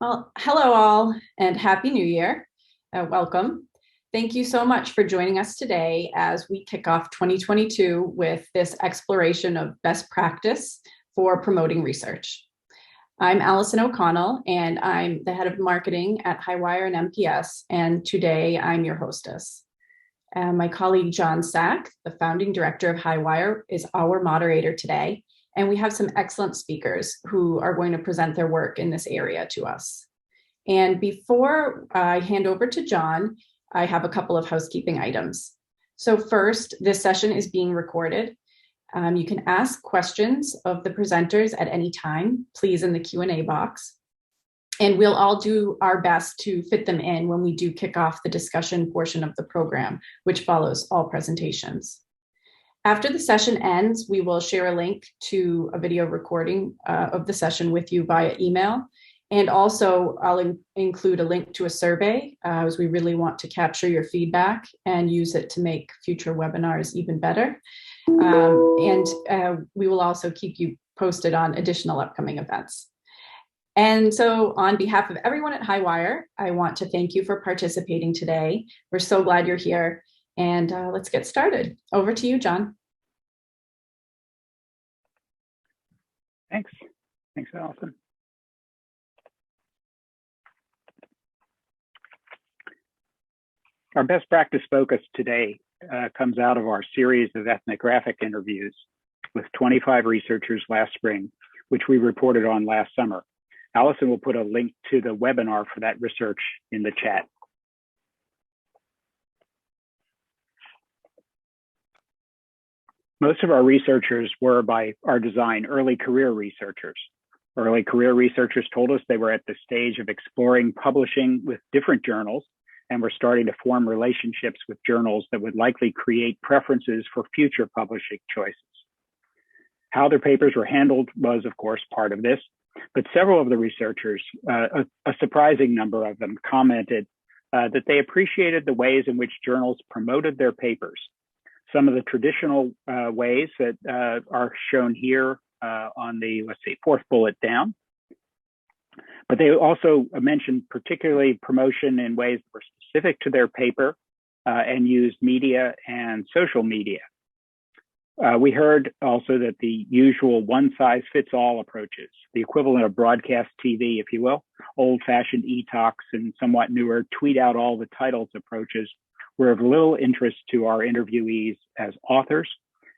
Well, hello all and Happy New Year. Welcome. Thank you so much for joining us today as we kick off 2022 with this exploration of best practice for promoting research. I'm Allison O'Connell and I'm the head of marketing at HighWire and MPS, and today I'm your hostess. My colleague John Sack, the founding director of HighWire, is our moderator today. And we have some excellent speakers who are going to present their work in this area to us. And before I hand over to John, I have a couple of housekeeping items. So first, this session is being recorded. You can ask questions of the presenters at any time, please in the Q&A box. And we'll all do our best to fit them in when we do kick off the discussion portion of the program, which follows all presentations. After the session ends, we will share a link to a video recording of the session with you via email. And also I'll include a link to a survey as we really want to capture your feedback and use it to make future webinars even better. We will also keep you posted on additional upcoming events. And so on behalf of everyone at HighWire, I want to thank you for participating today. We're so glad you're here. And let's get started. Over to you, John. Thanks, Allison. Our best practice focus today comes out of our series of ethnographic interviews with 25 researchers last spring, which we reported on last summer. Allison will put a link to the webinar for that research in the chat. Most of our researchers were, by our design, early career researchers. Early career researchers told us they were at the stage of exploring publishing with different journals and were starting to form relationships with journals that would likely create preferences for future publishing choices. How their papers were handled was, of course, part of this, but several of the researchers, a surprising number of them, commented that they appreciated the ways in which journals promoted their papers. Some of the traditional ways that are shown here on the, let's see, fourth bullet down. But they also mentioned particularly promotion in ways that were specific to their paper and used media and social media. We heard also that the usual one-size-fits-all approaches, the equivalent of broadcast TV, if you will, old-fashioned e-talks and somewhat newer tweet out all the titles approaches, were of little interest to our interviewees as authors.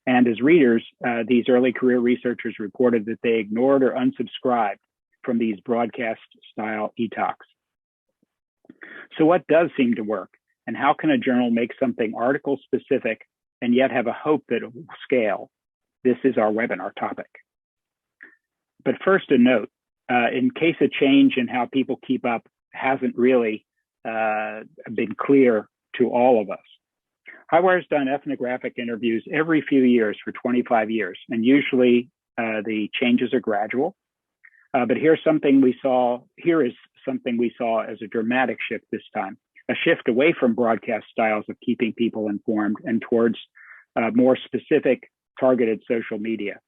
And as readers, these early career researchers reported that they ignored or unsubscribed from these broadcast style e-talks. So what does seem to work? And how can a journal make something article specific and yet have a hope that it will scale? This is our webinar topic. But first a note, in case a change in how people keep up hasn't really been clear to all of us. HighWire's done ethnographic interviews every few years for 25 years, and usually the changes are gradual. But here is something we saw as a dramatic shift this time, a shift away from broadcast styles of keeping people informed and towards more specific targeted social media.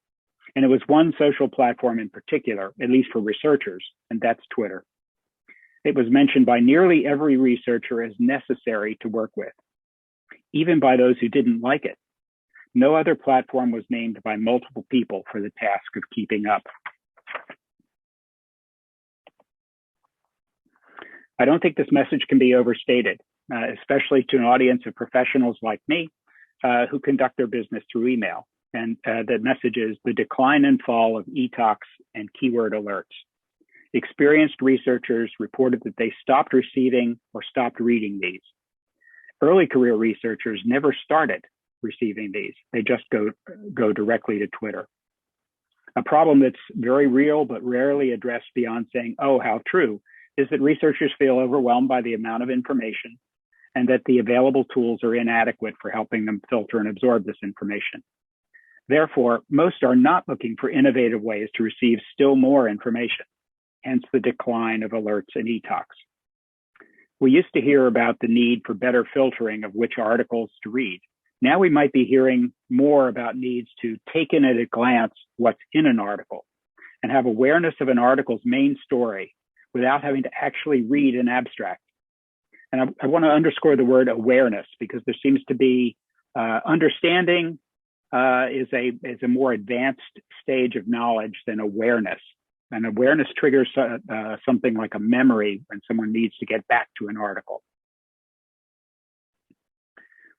And it was one social platform in particular, at least for researchers, and that's Twitter. It was mentioned by nearly every researcher as necessary to work with, even by those who didn't like it. No other platform was named by multiple people for the task of keeping up. I don't think this message can be overstated, especially to an audience of professionals like me who conduct their business through email. And the message is the decline and fall of e-talks and keyword alerts. Experienced researchers reported that they stopped receiving or stopped reading these. Early career researchers never started receiving these. They just go directly to Twitter. A problem that's very real but rarely addressed beyond saying, oh, how true, is that researchers feel overwhelmed by the amount of information and that the available tools are inadequate for helping them filter and absorb this information. Therefore, most are not looking for innovative ways to receive still more information, hence the decline of alerts and e-talks. We used to hear about the need for better filtering of which articles to read. Now we might be hearing more about needs to take in at a glance what's in an article and have awareness of an article's main story without having to actually read an abstract. And I want to underscore the word awareness, because there seems to be understanding is a more advanced stage of knowledge than awareness. And awareness triggers something like a memory when someone needs to get back to an article.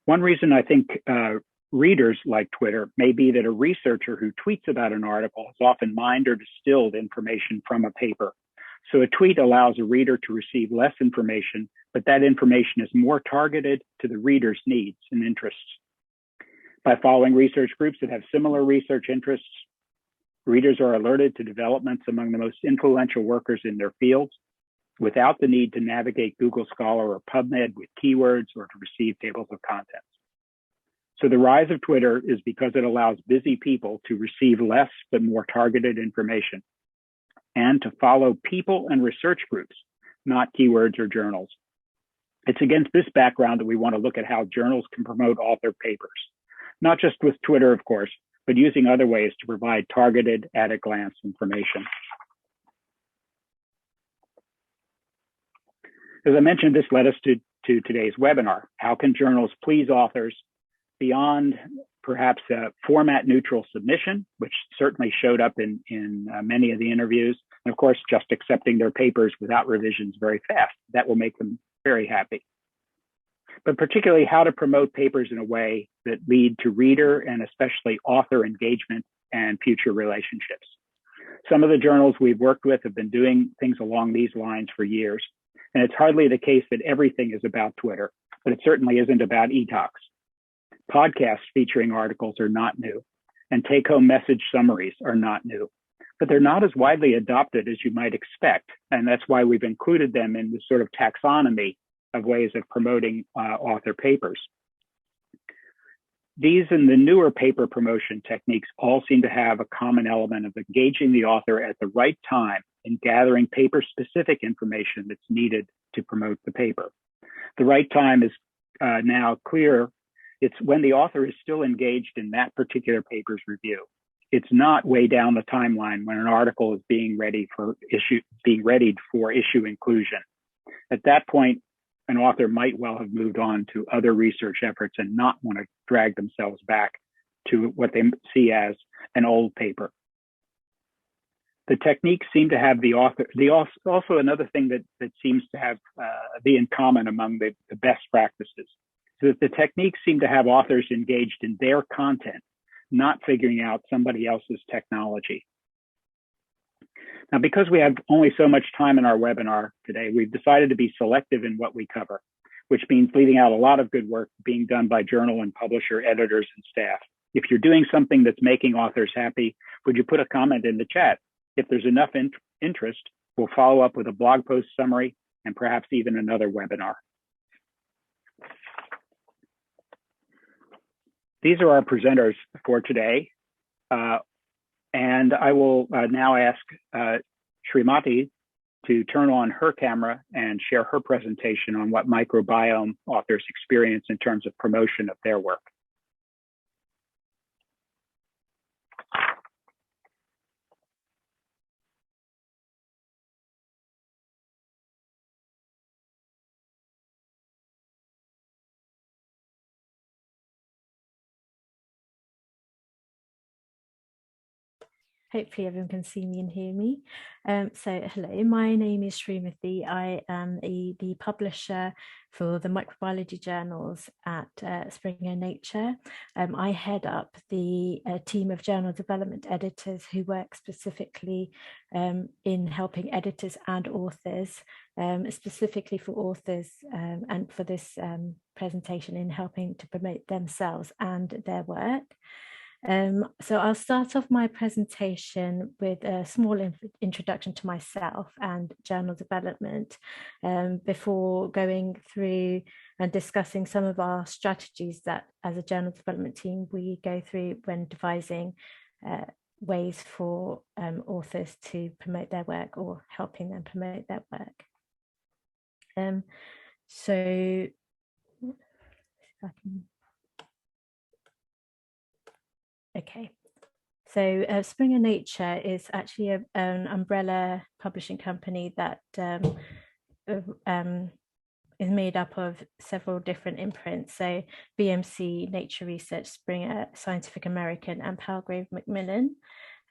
One reason I think readers like Twitter may be that a researcher who tweets about an article has often mined or distilled information from a paper. So a tweet allows a reader to receive less information, but that information is more targeted to the reader's needs and interests. By following research groups that have similar research interests, readers are alerted to developments among the most influential workers in their fields without the need to navigate Google Scholar or PubMed with keywords or to receive tables of contents. So the rise of Twitter is because it allows busy people to receive less but more targeted information and to follow people and research groups, not keywords or journals. It's against this background that we want to look at how journals can promote author papers, not just with Twitter, of course, but using other ways to provide targeted, at-a-glance information. As I mentioned, this led us to today's webinar. How can journals please authors beyond perhaps a format-neutral submission, which certainly showed up in many of the interviews, and of course, just accepting their papers without revisions very fast. That will make them very happy. But particularly how to promote papers in a way that lead to reader and especially author engagement and future relationships. Some of the journals we've worked with have been doing things along these lines for years. And it's hardly the case that everything is about Twitter, but it certainly isn't about e-talks. Podcasts featuring articles are not new, and take-home message summaries are not new, but they're not as widely adopted as you might expect. And that's why we've included them in this sort of taxonomy of ways of promoting author papers. These and the newer paper promotion techniques all seem to have a common element of engaging the author at the right time in gathering paper-specific information that's needed to promote the paper. The right time is now clear. It's when the author is still engaged in that particular paper's review. It's not way down the timeline when an article is being readied for issue inclusion. At that point, an author might well have moved on to other research efforts and not want to drag themselves back to what they see as an old paper. The techniques seem to have also another thing that seems to have be in common among the best practices, is that the techniques seem to have authors engaged in their content, not figuring out somebody else's technology. Now, because we have only so much time in our webinar today, we've decided to be selective in what we cover, which means leaving out a lot of good work being done by journal and publisher editors and staff. If you're doing something that's making authors happy, would you put a comment in the chat? If there's enough interest, we'll follow up with a blog post summary and perhaps even another webinar. These are our presenters for today. And I will now ask Srimati to turn on her camera and share her presentation on what microbiome authors experience in terms of promotion of their work. Hopefully everyone can see me and hear me. So hello, my name is Srimati. I am the publisher for the microbiology journals at Springer Nature. I head up the team of journal development editors who work specifically in helping editors and authors, specifically for authors and for this presentation in helping to promote themselves and their work. So I'll start off my presentation with a small introduction to myself and journal development before going through and discussing some of our strategies that as a journal development team we go through when devising ways for authors to promote their work or helping them promote their work. So if I can... Okay, So Springer Nature is actually an umbrella publishing company that is made up of several different imprints. So BMC, Nature Research, Springer, Scientific American, and Palgrave Macmillan.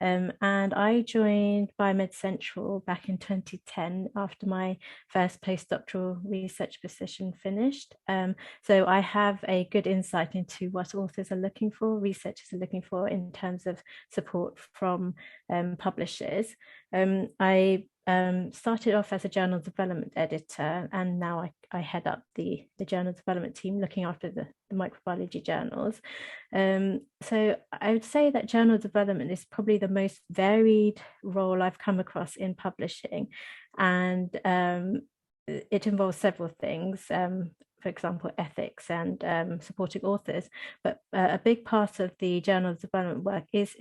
And I joined Biomed Central back in 2010 after my first postdoctoral research position finished. So I have a good insight into what authors are looking for, researchers are looking for in terms of support from publishers. I started off as a journal development editor, and now I head up the journal development team looking after the microbiology journals. So I would say that journal development is probably the most varied role I've come across in publishing, and it involves several things. For example, ethics and supporting authors. But a big part of the journal development work is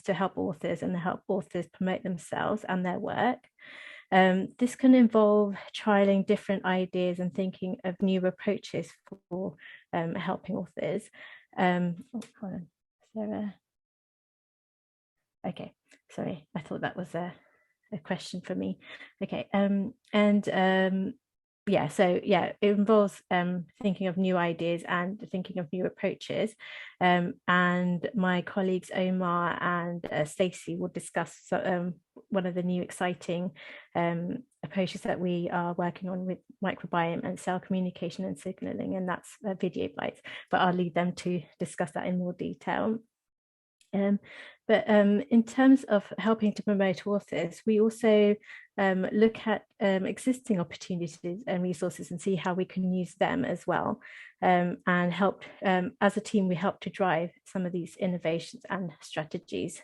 to help authors and help authors promote themselves and their work. This can involve trialing different ideas and thinking of new approaches for helping authors. Hold on, Sarah. Okay, sorry, I thought that was a question for me. Okay, yeah, so yeah, it involves thinking of new ideas and thinking of new approaches. And my colleagues Omar and Stacey will discuss one of the new exciting approaches that we are working on with microbiome and cell communication and signaling, and that's video bites. But I'll leave them to discuss that in more detail. But in terms of helping to promote authors, we also look at existing opportunities and resources and see how we can use them as well, and help, as a team, we help to drive some of these innovations and strategies.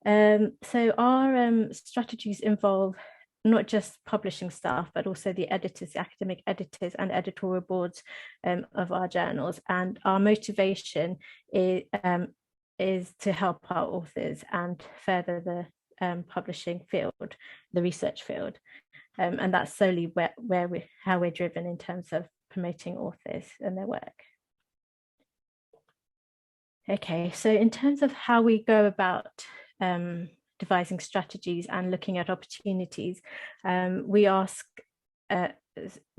So our strategies involve not just publishing staff, but also the editors, the academic editors and editorial boards of our journals. And our motivation is to help our authors and further the publishing field, the research field. And that's solely how we're driven in terms of promoting authors and their work. Okay, so in terms of how we go about devising strategies and looking at opportunities, we ask a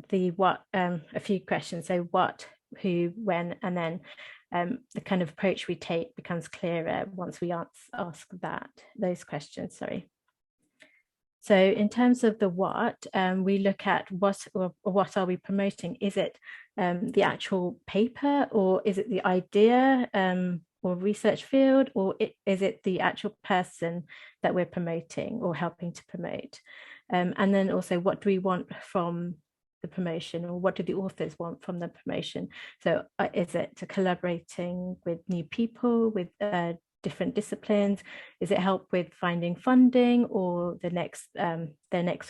few questions. So what, who, when, and then the kind of approach we take becomes clearer once we ask those questions, sorry. So in terms of the what, we look at what are we promoting? Is it the actual paper, or is it the idea or research field, or is it the actual person that we're promoting or helping to promote? And then also, what do we want from the promotion, or what do the authors want from the promotion? So is it collaborating with new people, with different disciplines? Is it help with finding funding or their next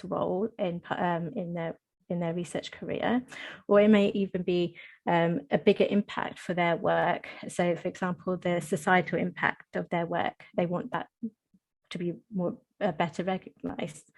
role in their research career? Or it may even be a bigger impact for their work. So for example, the societal impact of their work, they want that to be better recognized.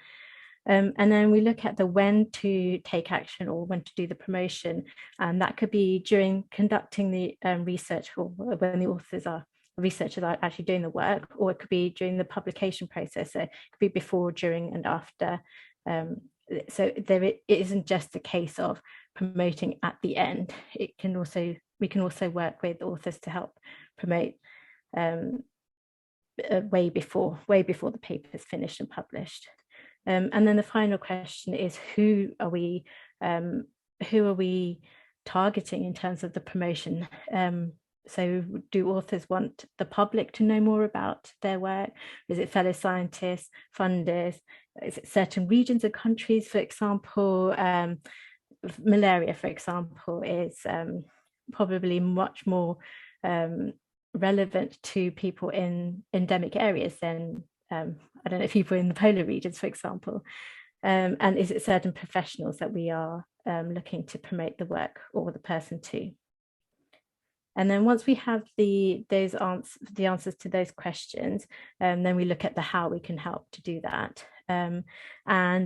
And then we look at the when to take action or when to do the promotion. And that could be during conducting the research, or when the researchers are actually doing the work, or it could be during the publication process. So it could be before, during, and after. So it isn't just a case of promoting at the end. We can also work with authors to help promote way before the paper is finished and published. And then the final question is, who are we targeting in terms of the promotion? So do authors want the public to know more about their work? Is it fellow scientists, funders? Is it certain regions or countries? For example, malaria, for example, is probably much more relevant to people in endemic areas than I don't know, people in the polar regions, for example. And is it certain professionals that we are looking to promote the work or the person to? And then once we have the answers to those questions, then we look at the how we can help to do that. And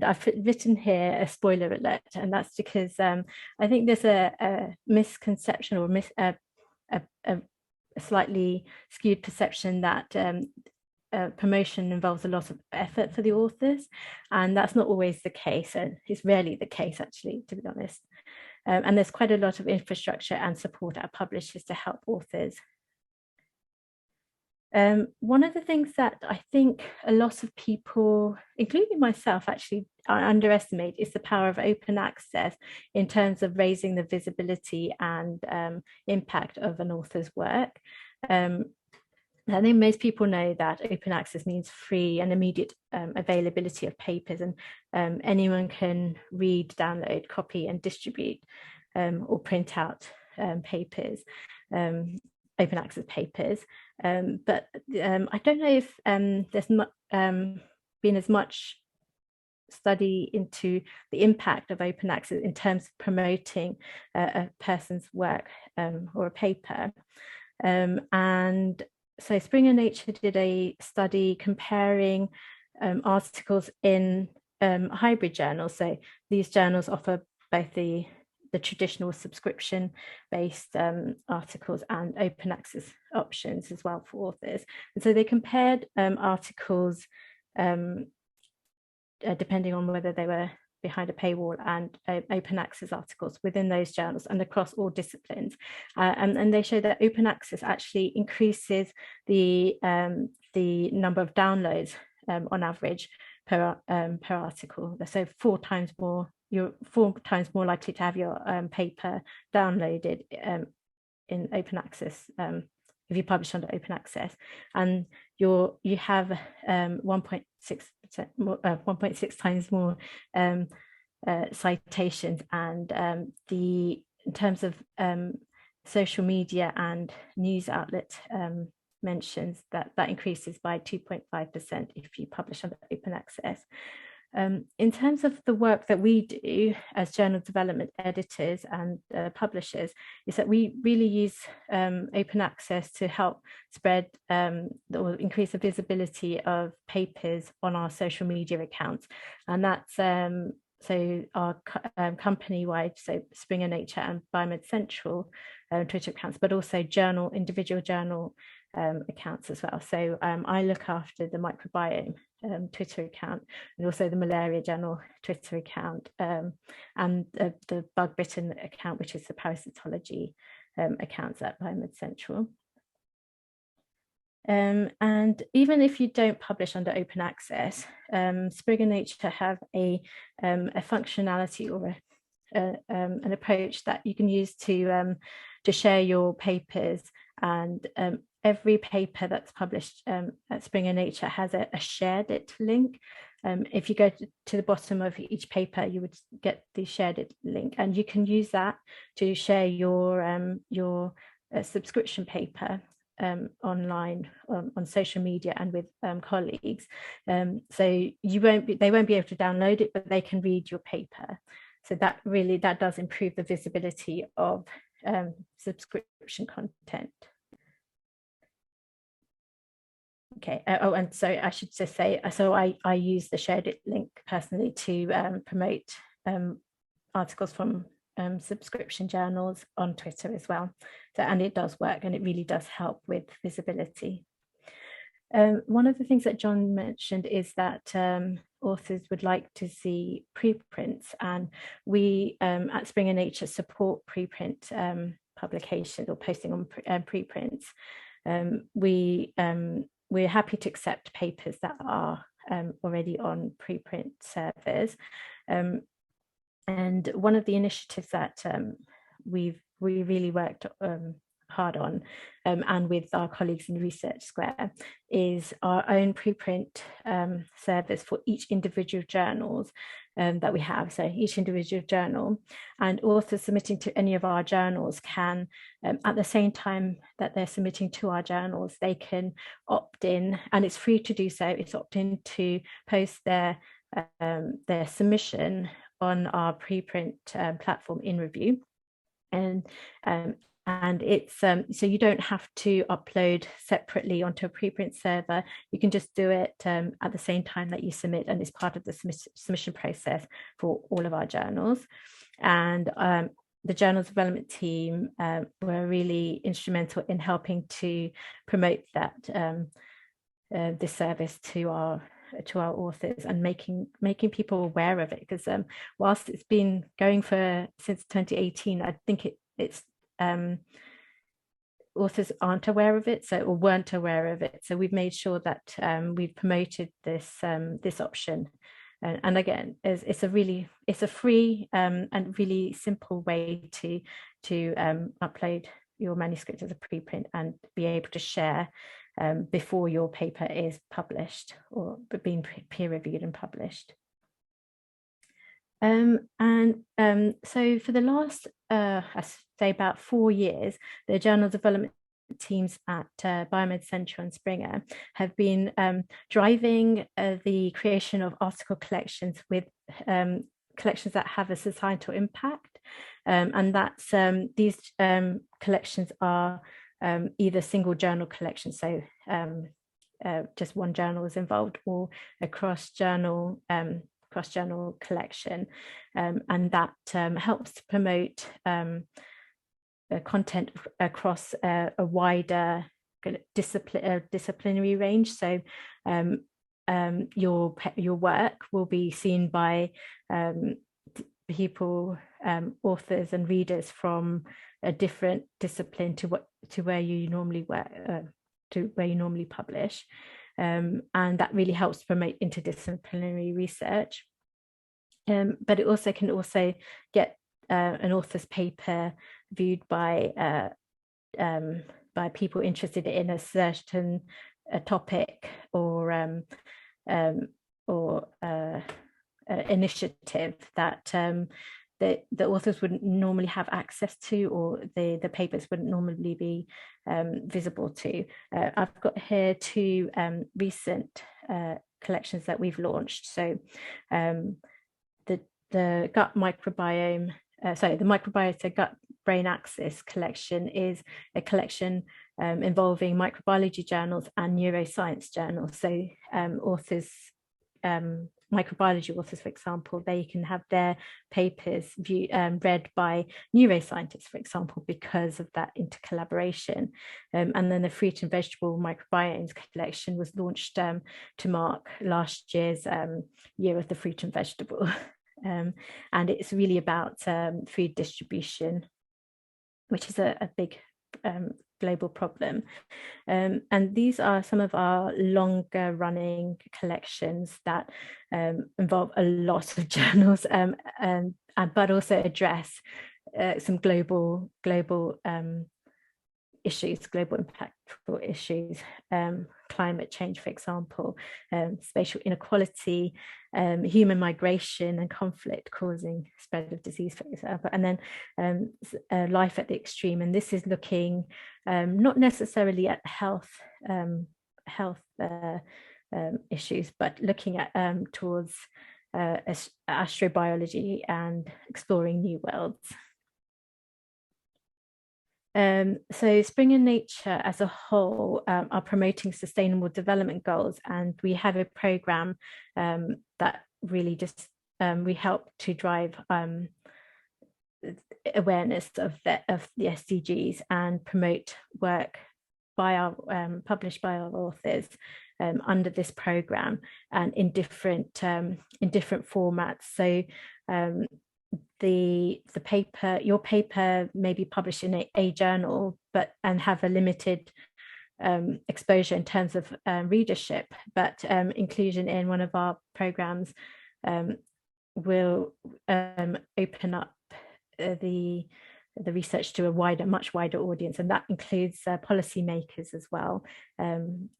I've written here a spoiler alert, and that's because I think there's a misconception or a slightly skewed perception that promotion involves a lot of effort for the authors, and that's not always the case, and it's rarely the case actually, to be honest. And there's quite a lot of infrastructure and support at publishers to help authors. One of the things that I think a lot of people, including myself, actually underestimate is the power of open access in terms of raising the visibility and impact of an author's work. I think most people know that open access means free and immediate availability of papers, and anyone can read, download, copy and distribute or print out papers, open access papers. But I don't know if there's been as much study into the impact of open access in terms of promoting a person's work or a paper. And so Springer Nature did a study comparing articles in hybrid journals. So these journals offer both the traditional subscription-based articles and open access options as well for authors. And so they compared articles depending on whether they were behind a paywall and open access articles within those journals and across all disciplines. And they show that open access actually increases the number of downloads on average per article. So you're 4 times more likely to have your paper downloaded in open access if you publish under open access, and you have 1.6% more, 1.6 times more citations, and in terms of social media and news outlet mentions, that increases by 2.5% if you publish under open access. In terms of the work that we do as journal development editors and publishers, is that we really use open access to help spread or increase the visibility of papers on our social media accounts. And that's so our company-wide, so Springer Nature and Biomed Central Twitter accounts, but also individual journal accounts as well. So I look after the microbiome Twitter account, and also the malaria journal Twitter account, and the bug bitten account, which is the parasitology accounts at Biomed Central. And even if you don't publish under open access, Springer Nature have a functionality or an approach that you can use to share your papers, and every paper that's published at Springer Nature has a shared it link. If you go to the bottom of each paper, you would get the shared it link, and you can use that to share your subscription paper online on social media and with colleagues. So they won't be able to download it, but they can read your paper. So that does improve the visibility of subscription content. Okay. Oh, and so I should just say, so I use the shared it link personally to promote articles from subscription journals on Twitter as well. So, and it does work, and it really does help with visibility. One of the things that John mentioned is that authors would like to see preprints, and we at Springer Nature support preprint publications or posting on preprints. We're happy to accept papers that are already on preprint servers. And one of the initiatives that we really worked hard on, and with our colleagues in Research Square, is our own preprint service for each individual journals that we have. So each individual journal, and authors submitting to any of our journals can, at the same time that they're submitting to our journals, they can opt in, and it's free to do so. It's opt in to post their submission on our preprint platform in review, and it's so you don't have to upload separately onto a preprint server. You can just do it at the same time that you submit, and it's part of the submission process for all of our journals. And the journal development team were really instrumental in helping to promote that disservice to our authors, and making people aware of it, because whilst it's been going since 2018, I think it's authors aren't aware of it, or weren't aware of it. So we've made sure that we've promoted this option. And again, it's a free and really simple way to upload your manuscript as a preprint and be able to share before your paper is published or being peer reviewed and published. So for the last, I say about 4 years, the journal development teams at Biomed Central and Springer have been driving the creation of article collections with collections that have a societal impact, and that's these collections are either single journal collections, so just one journal is involved, or a cross-journal collection, and that helps to promote content across a wider disciplinary range. So your work will be seen by people, authors and readers from a different discipline to where you normally work, to where you normally publish, and that really helps promote interdisciplinary research. But it also can get an author's paper viewed by people interested in a certain topic or initiative that the authors wouldn't normally have access to, or the papers wouldn't normally be visible to. I've got here 2 recent collections that we've launched. So the gut microbiome, the microbiota gut brain axis collection is a collection involving microbiology journals and neuroscience journals. So authors, microbiology authors, for example, they can have their papers read by neuroscientists, for example, because of that intercollaboration. And then the fruit and vegetable microbiomes collection was launched to mark last year's year of the fruit and vegetable. And it's really about food distribution, which is a big global problem. And these are some of our longer running collections that involve a lot of journals, but also address some global issues, global impactful issues, climate change, for example, spatial inequality, human migration and conflict causing spread of disease, for example, and then life at the extreme. And this is looking not necessarily at health issues, but looking at towards astrobiology and exploring new worlds. So Springer Nature as a whole are promoting sustainable development goals, and we have a program that really just we help to drive awareness of the SDGs and promote work by our published by our authors under this program, and in different formats. So your paper may be published in a journal, and have a limited exposure in terms of readership, but inclusion in one of our programs will open up the research to a much wider audience, and that includes policymakers as well,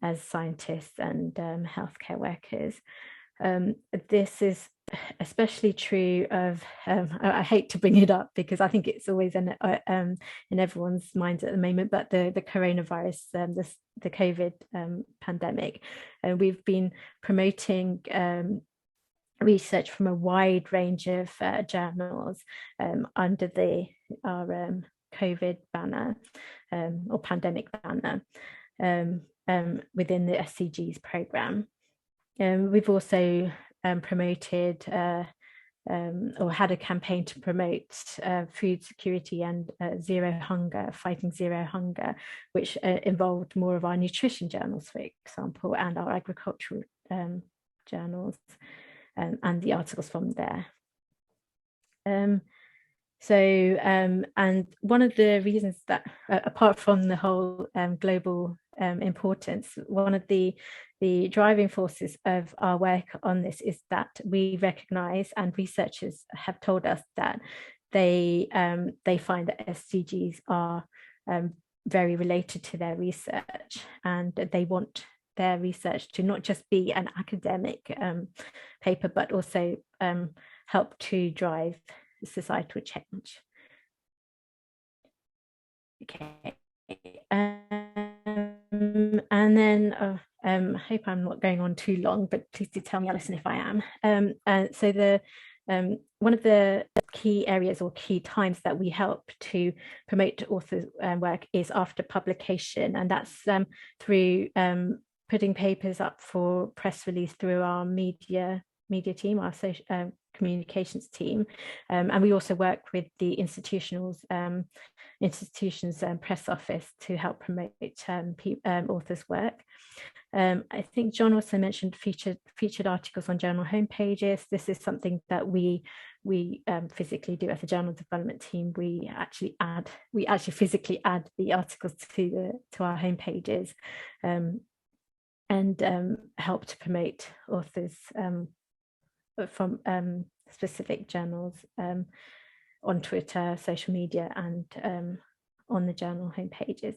as scientists and healthcare workers. This is especially true of, I hate to bring it up because I think it's always in everyone's minds at the moment, but the coronavirus, the COVID pandemic. We've been promoting research from a wide range of journals under our COVID banner or pandemic banner within the SDGs program. We've also promoted or had a campaign to promote food security and fighting zero hunger, which involved more of our nutrition journals, for example, and our agricultural journals, and the articles from there. And one of the reasons that, apart from the whole global importance, one of the driving forces of our work on this is that we recognize, and researchers have told us, that they find that SDGs are very related to their research, and they want their research to not just be an academic paper, but also help to drive societal change. Okay, and then I hope I'm not going on too long, but please do tell me, Alison, if I am. So one of the key areas or key times that we help to promote authors' work is after publication, and that's through putting papers up for press release through our media team, our social communications team, and we also work with the institutions press office to help promote authors' work. I think John also mentioned featured articles on journal homepages. This is something that we physically do as a journal development team. We actually physically add the articles to our homepages, and help to promote authors from specific journals on Twitter, social media, and on the journal homepages.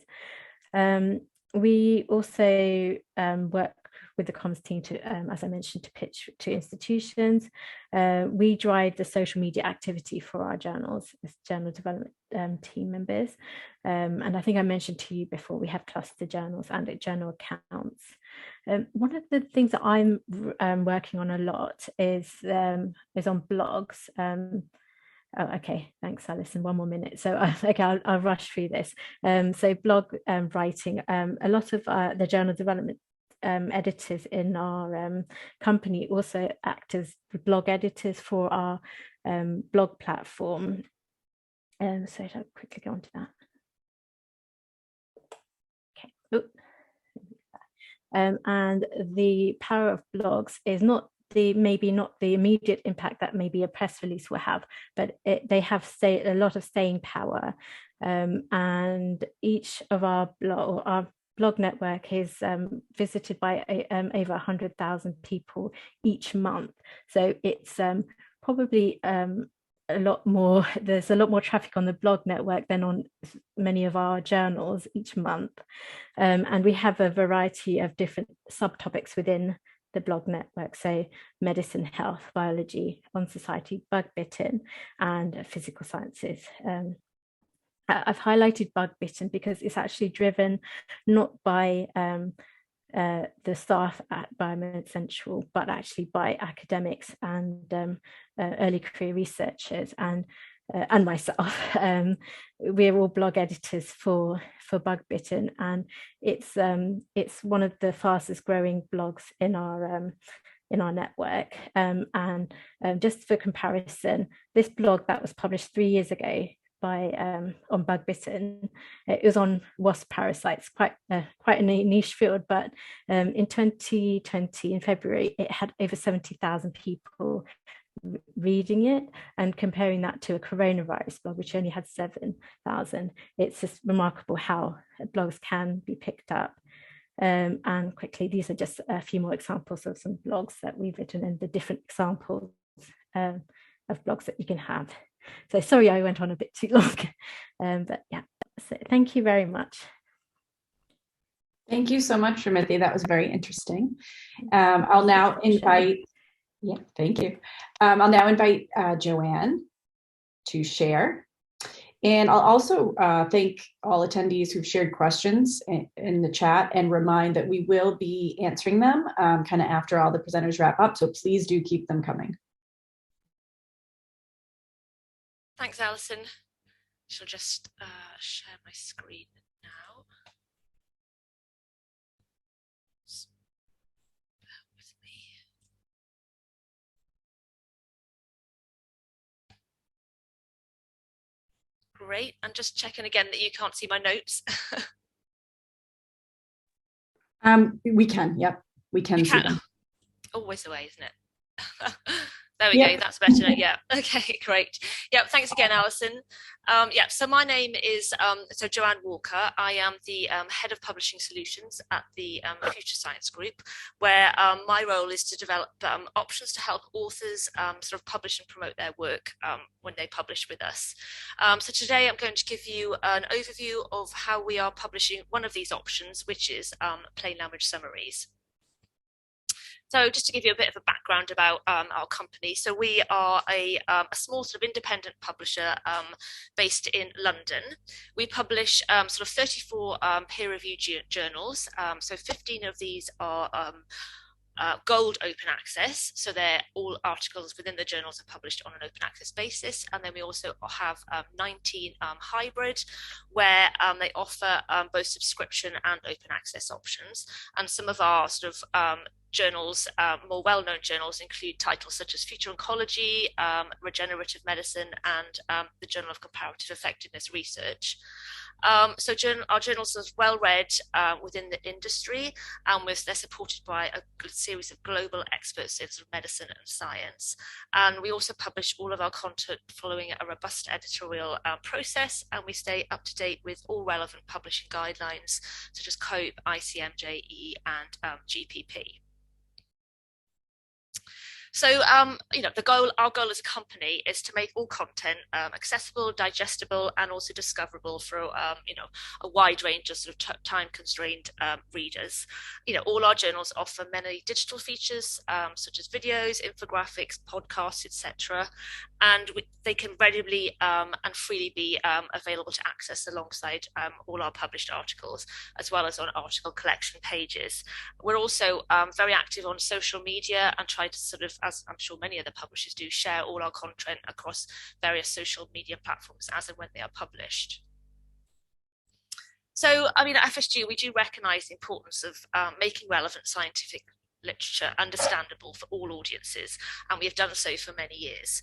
We also work with the comms team to, as I mentioned, to pitch to institutions. We drive the social media activity for our journals as journal development team members. And I think I mentioned to you before, we have cluster journals and journal accounts. One of the things that I'm working on a lot is on blogs. Oh, okay, thanks, Alison. One more minute. So, okay, I'll rush through this. So blog writing, a lot of the journal development editors in our company also act as blog editors for our blog platform. So I'll quickly go on to that. Okay. And the power of blogs is maybe not the immediate impact that maybe a press release will have, but they have a lot of staying power. And each of our blog network is visited by over 100,000 people each month. So it's probably a lot more, there's a lot more traffic on the blog network than on many of our journals each month. And we have a variety of different subtopics within the blog network, so medicine, health, biology, on society, bug bitten, and physical sciences. I've highlighted bug bitten because it's actually driven not by the staff at Biomed Central, but actually by academics and early career researchers and myself. We're all blog editors for Bug Bitten, and it's one of the fastest growing blogs in our network. And just for comparison, this blog that was published 3 years ago on Bug Bitten, it was on wasp parasites, quite a niche field, but in 2020 in February it had over 70,000 people reading it, and comparing that to a coronavirus blog which only had 7,000. It's just remarkable how blogs can be picked up. And quickly, these are just a few more examples of some blogs that we've written and the different examples of blogs that you can have. So sorry I went on a bit too long, but yeah, so thank you very much. Thank you so much, Srimati. That was very interesting. I'll now invite, thank you. I'll now invite Joanne to share. And I'll also thank all attendees who've shared questions in the chat, and remind that we will be answering them kind of after all the presenters wrap up. So please do keep them coming. Thanks, Alison. She'll just share my screen now. Just bear with me. Great. And just checking again that you can't see my notes. We can, yep, we can see them. Always the way, isn't it? There we Yep. go. That's better. Yeah. Okay, great. Yeah. Thanks again, Alison. Yeah. So my name is Joanne Walker. I am the head of publishing solutions at the Future Science Group, where my role is to develop options to help authors sort of publish and promote their work when they publish with us. So today I'm going to give you an overview of how we are publishing one of these options, which is plain language summaries. So just to give you a bit of a background about our company, so we are a small sort of independent publisher based in London. We publish sort of 34 peer-reviewed journals. So 15 of these are gold open access, so they're all articles within the journals are published on an open access basis, and then we also have 19 hybrid, where they offer both subscription and open access options. And some of our sort of journals, more well-known journals, include titles such as Future Oncology, Regenerative Medicine, and the Journal of Comparative Effectiveness Research. So our journals are well read within the industry, and they're supported by a series of global experts in sort of medicine and science. And we also publish all of our content following a robust editorial process, and we stay up to date with all relevant publishing guidelines such as COPE, ICMJE, and GPP. So, our goal as a company is to make all content accessible, digestible, and also discoverable for, a wide range of sort of time-constrained readers. All our journals offer many digital features, such as videos, infographics, podcasts, etc., and they can readily and freely be available to access alongside all our published articles, as well as on article collection pages. We're also very active on social media and try to sort of, as I'm sure many other publishers do, share all our content across various social media platforms as and when they are published. So, I mean, at FSG, we do recognise the importance of making relevant scientific literature understandable for all audiences, and we have done so for many years.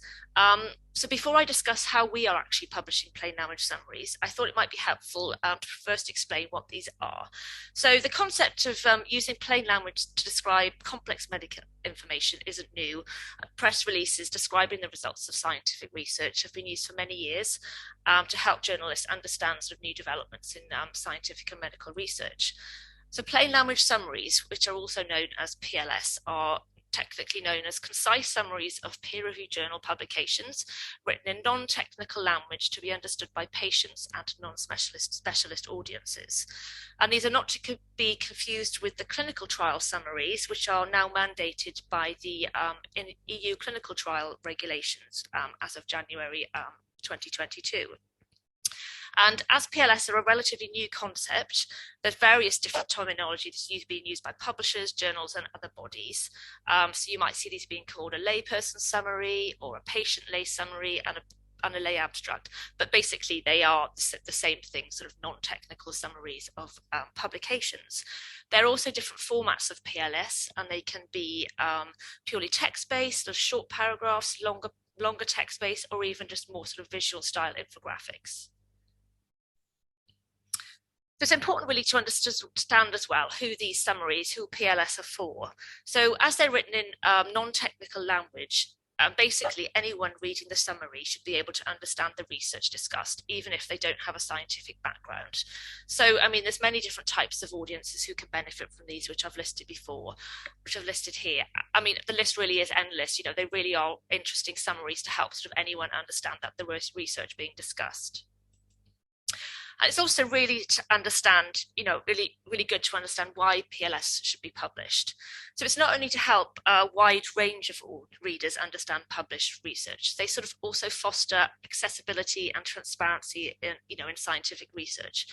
So before I discuss how we are actually publishing plain language summaries, I thought it might be helpful to first explain what these are. So the concept of using plain language to describe complex medical information isn't new. Press releases describing the results of scientific research have been used for many years to help journalists understand sort of new developments in scientific and medical research. So plain language summaries, which are also known as PLS, are technically known as concise summaries of peer-reviewed journal publications written in non-technical language to be understood by patients and non-specialist audiences. And these are not to be confused with the clinical trial summaries, which are now mandated by the EU clinical trial regulations as of January 2022. And as PLS are a relatively new concept, there's various different terminology that's being used by publishers, journals, and other bodies. So you might see these being called a layperson summary, or a patient lay summary, and a lay abstract. But basically, they are the same thing, sort of non-technical summaries of publications. There are also different formats of PLS, and they can be purely text-based, of short paragraphs, longer text-based, or even just more sort of visual style infographics. So it's important really to understand as well who these summaries, who PLS are for. So as they're written in non-technical language, basically anyone reading the summary should be able to understand the research discussed, even if they don't have a scientific background. So, I mean, there's many different types of audiences who can benefit from these, which I've listed before, which I've listed here. I mean, the list really is endless. They really are interesting summaries to help sort of anyone understand that the research being discussed. And it's also really to understand, really good to understand why PLS should be published. So it's not only to help a wide range of readers understand published research, they sort of also foster accessibility and transparency in scientific research.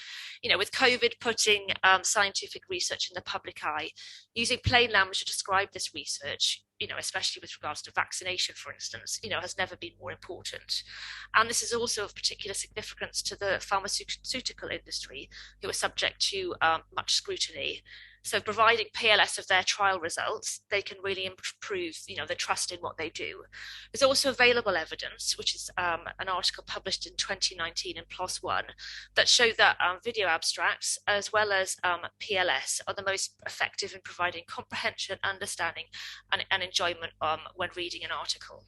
With COVID putting scientific research in the public eye, using plain language to describe this research, especially with regards to vaccination, for instance, has never been more important. And this is also of particular significance to the pharmaceutical industry, who are subject to much scrutiny. So providing PLS of their trial results, they can really improve, the trust in what they do. There's also available evidence, which is an article published in 2019 in PLOS One, that show that video abstracts as well as PLS are the most effective in providing comprehension, understanding, and enjoyment when reading an article.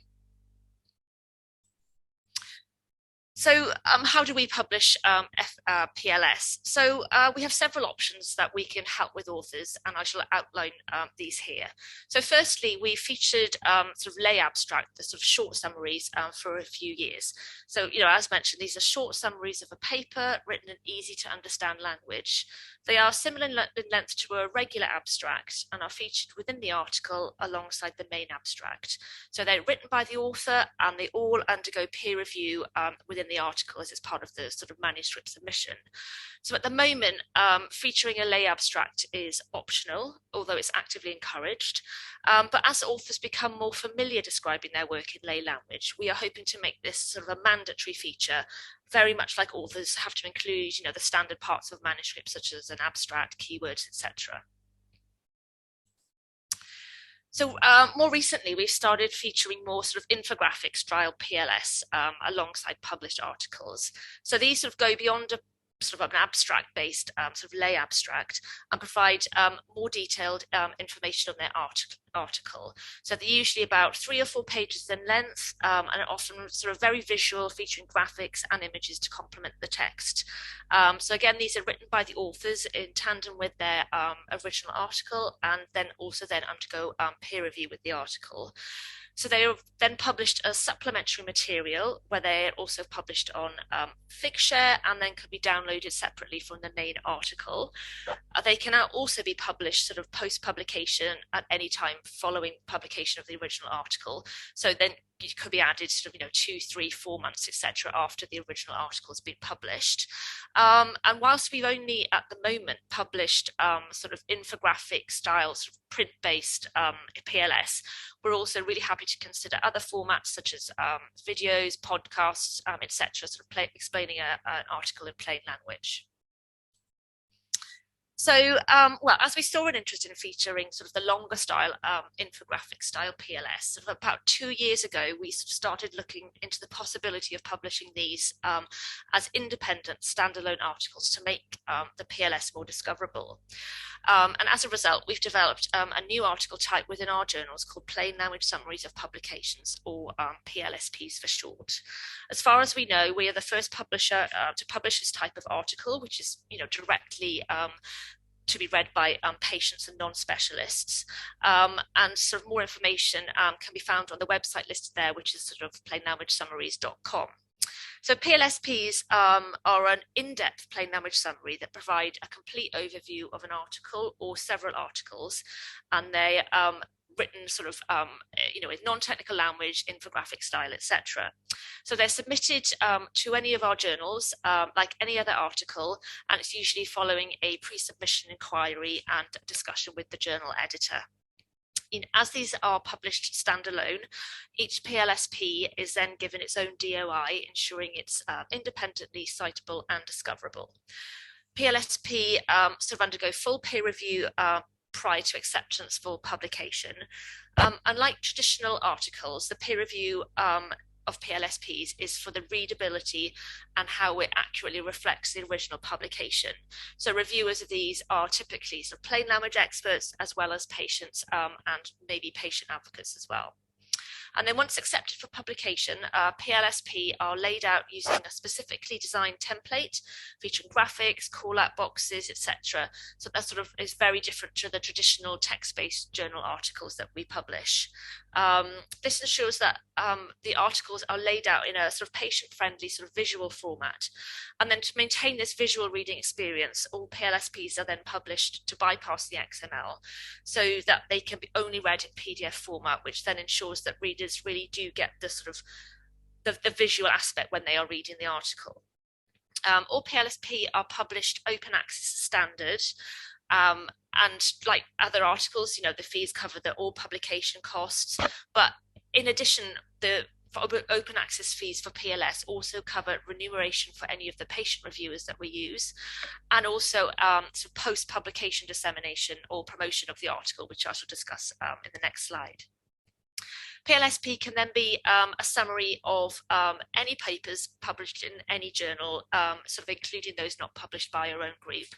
So how do we publish PLS? So we have several options that we can help with authors, and I shall outline these here. So firstly, we featured sort of lay abstract, the sort of short summaries for a few years. So, as mentioned, these are short summaries of a paper written in easy to understand language. They are similar in length to a regular abstract and are featured within the article alongside the main abstract. So they're written by the author, and they all undergo peer review within the article as it's part of the sort of manuscript submission. So at the moment, featuring a lay abstract is optional, although it's actively encouraged. But as authors become more familiar describing their work in lay language, we are hoping to make this sort of a mandatory feature, very much like authors have to include, the standard parts of manuscripts, such as an abstract, keywords, etc. So more recently, we've started featuring more sort of infographic style PLS alongside published articles. So these sort of go beyond a sort of an abstract based sort of lay abstract and provide more detailed information on their article. So they're usually about 3 or 4 pages in length and are often sort of very visual, featuring graphics and images to complement the text. So again, these are written by the authors in tandem with their original article, and then undergo peer review with the article. So they are then published as supplementary material, where they're also published on Figshare and then can be downloaded separately from the main article. They can now also be published sort of post-publication at any time following publication of the original article. So then it could be added sort of 2, 3, 4 months, etc., after the original article has been published. And whilst we've only at the moment published sort of infographic style, sort of print-based PLS, we're also really happy to consider other formats such as videos, podcasts, etc., sort of explaining an article in plain language. So, well, as we saw an interest in featuring sort of the longer style infographic style PLS, sort of about 2 years ago, we sort of started looking into the possibility of publishing these as independent standalone articles to make the PLS more discoverable. And as a result, we've developed a new article type within our journals called Plain Language Summaries of Publications, or PLSPs for short. As far as we know, we are the first publisher to publish this type of article, which is directly to be read by patients and non-specialists. And sort of more information can be found on the website listed there, which is sort of plainlanguagesummaries.com. So PLSPs are an in-depth plain language summary that provide a complete overview of an article or several articles, and they written sort of in non-technical language, infographic style, etc. So they're submitted to any of our journals like any other article, and it's usually following a pre-submission inquiry and discussion with the journal editor. As these are published standalone, each PLSP is then given its own DOI, ensuring it's independently citable and discoverable. PLSP sort of undergo full peer review prior to acceptance for publication. Unlike traditional articles, the peer review of PLSPs is for the readability and how it accurately reflects the original publication. So reviewers of these are typically sort of plain language experts, as well as patients and maybe patient advocates as well. And then once accepted for publication, PLSP are laid out using a specifically designed template featuring graphics, call-out boxes, etc. So that sort of is very different to the traditional text-based journal articles that we publish. This ensures that the articles are laid out in a sort of patient-friendly sort of visual format. And then to maintain this visual reading experience, all PLSPs are then published to bypass the XML so that they can be only read in PDF format, which then ensures that readers really do get the sort of the visual aspect when they are reading the article. All PLSP are published open access standard, and like other articles, the fees cover all publication costs, but in addition, the open access fees for PLS also cover remuneration for any of the patient reviewers that we use, and also sort of post-publication dissemination or promotion of the article, which I shall discuss in the next slide. PLSP can then be a summary of any papers published in any journal, sort of including those not published by our own group.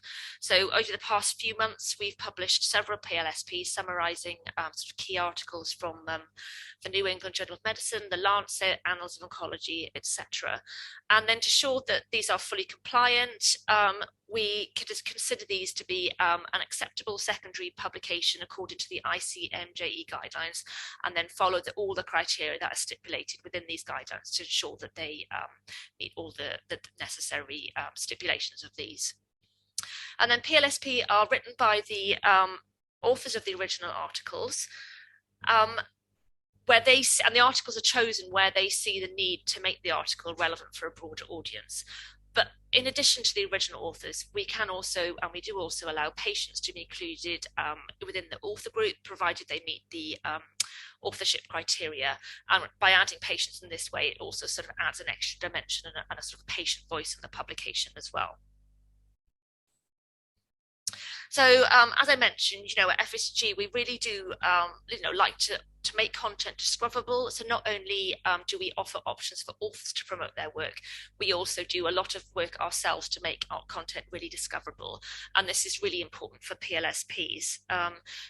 So over the past few months, we've published several PLSPs summarizing sort of key articles from the New England Journal of Medicine, the Lancet, Annals of Oncology, etc. And then to ensure that these are fully compliant, we could consider these to be an acceptable secondary publication according to the ICMJE guidelines, and then follow all the criteria that are stipulated within these guidelines to ensure that they meet all the necessary stipulations of these. And then PLSP are written by the authors of the original articles, and the articles are chosen where they see the need to make the article relevant for a broader audience. But in addition to the original authors, we can also, and we do also, allow patients to be included within the author group, provided they meet the authorship criteria. And by adding patients in this way, it also sort of adds an extra dimension and a sort of patient voice in the publication as well. So as I mentioned, at FSG, we really do, like to make content discoverable. So not only do we offer options for authors to promote their work, we also do a lot of work ourselves to make our content really discoverable. And this is really important for PLSPs.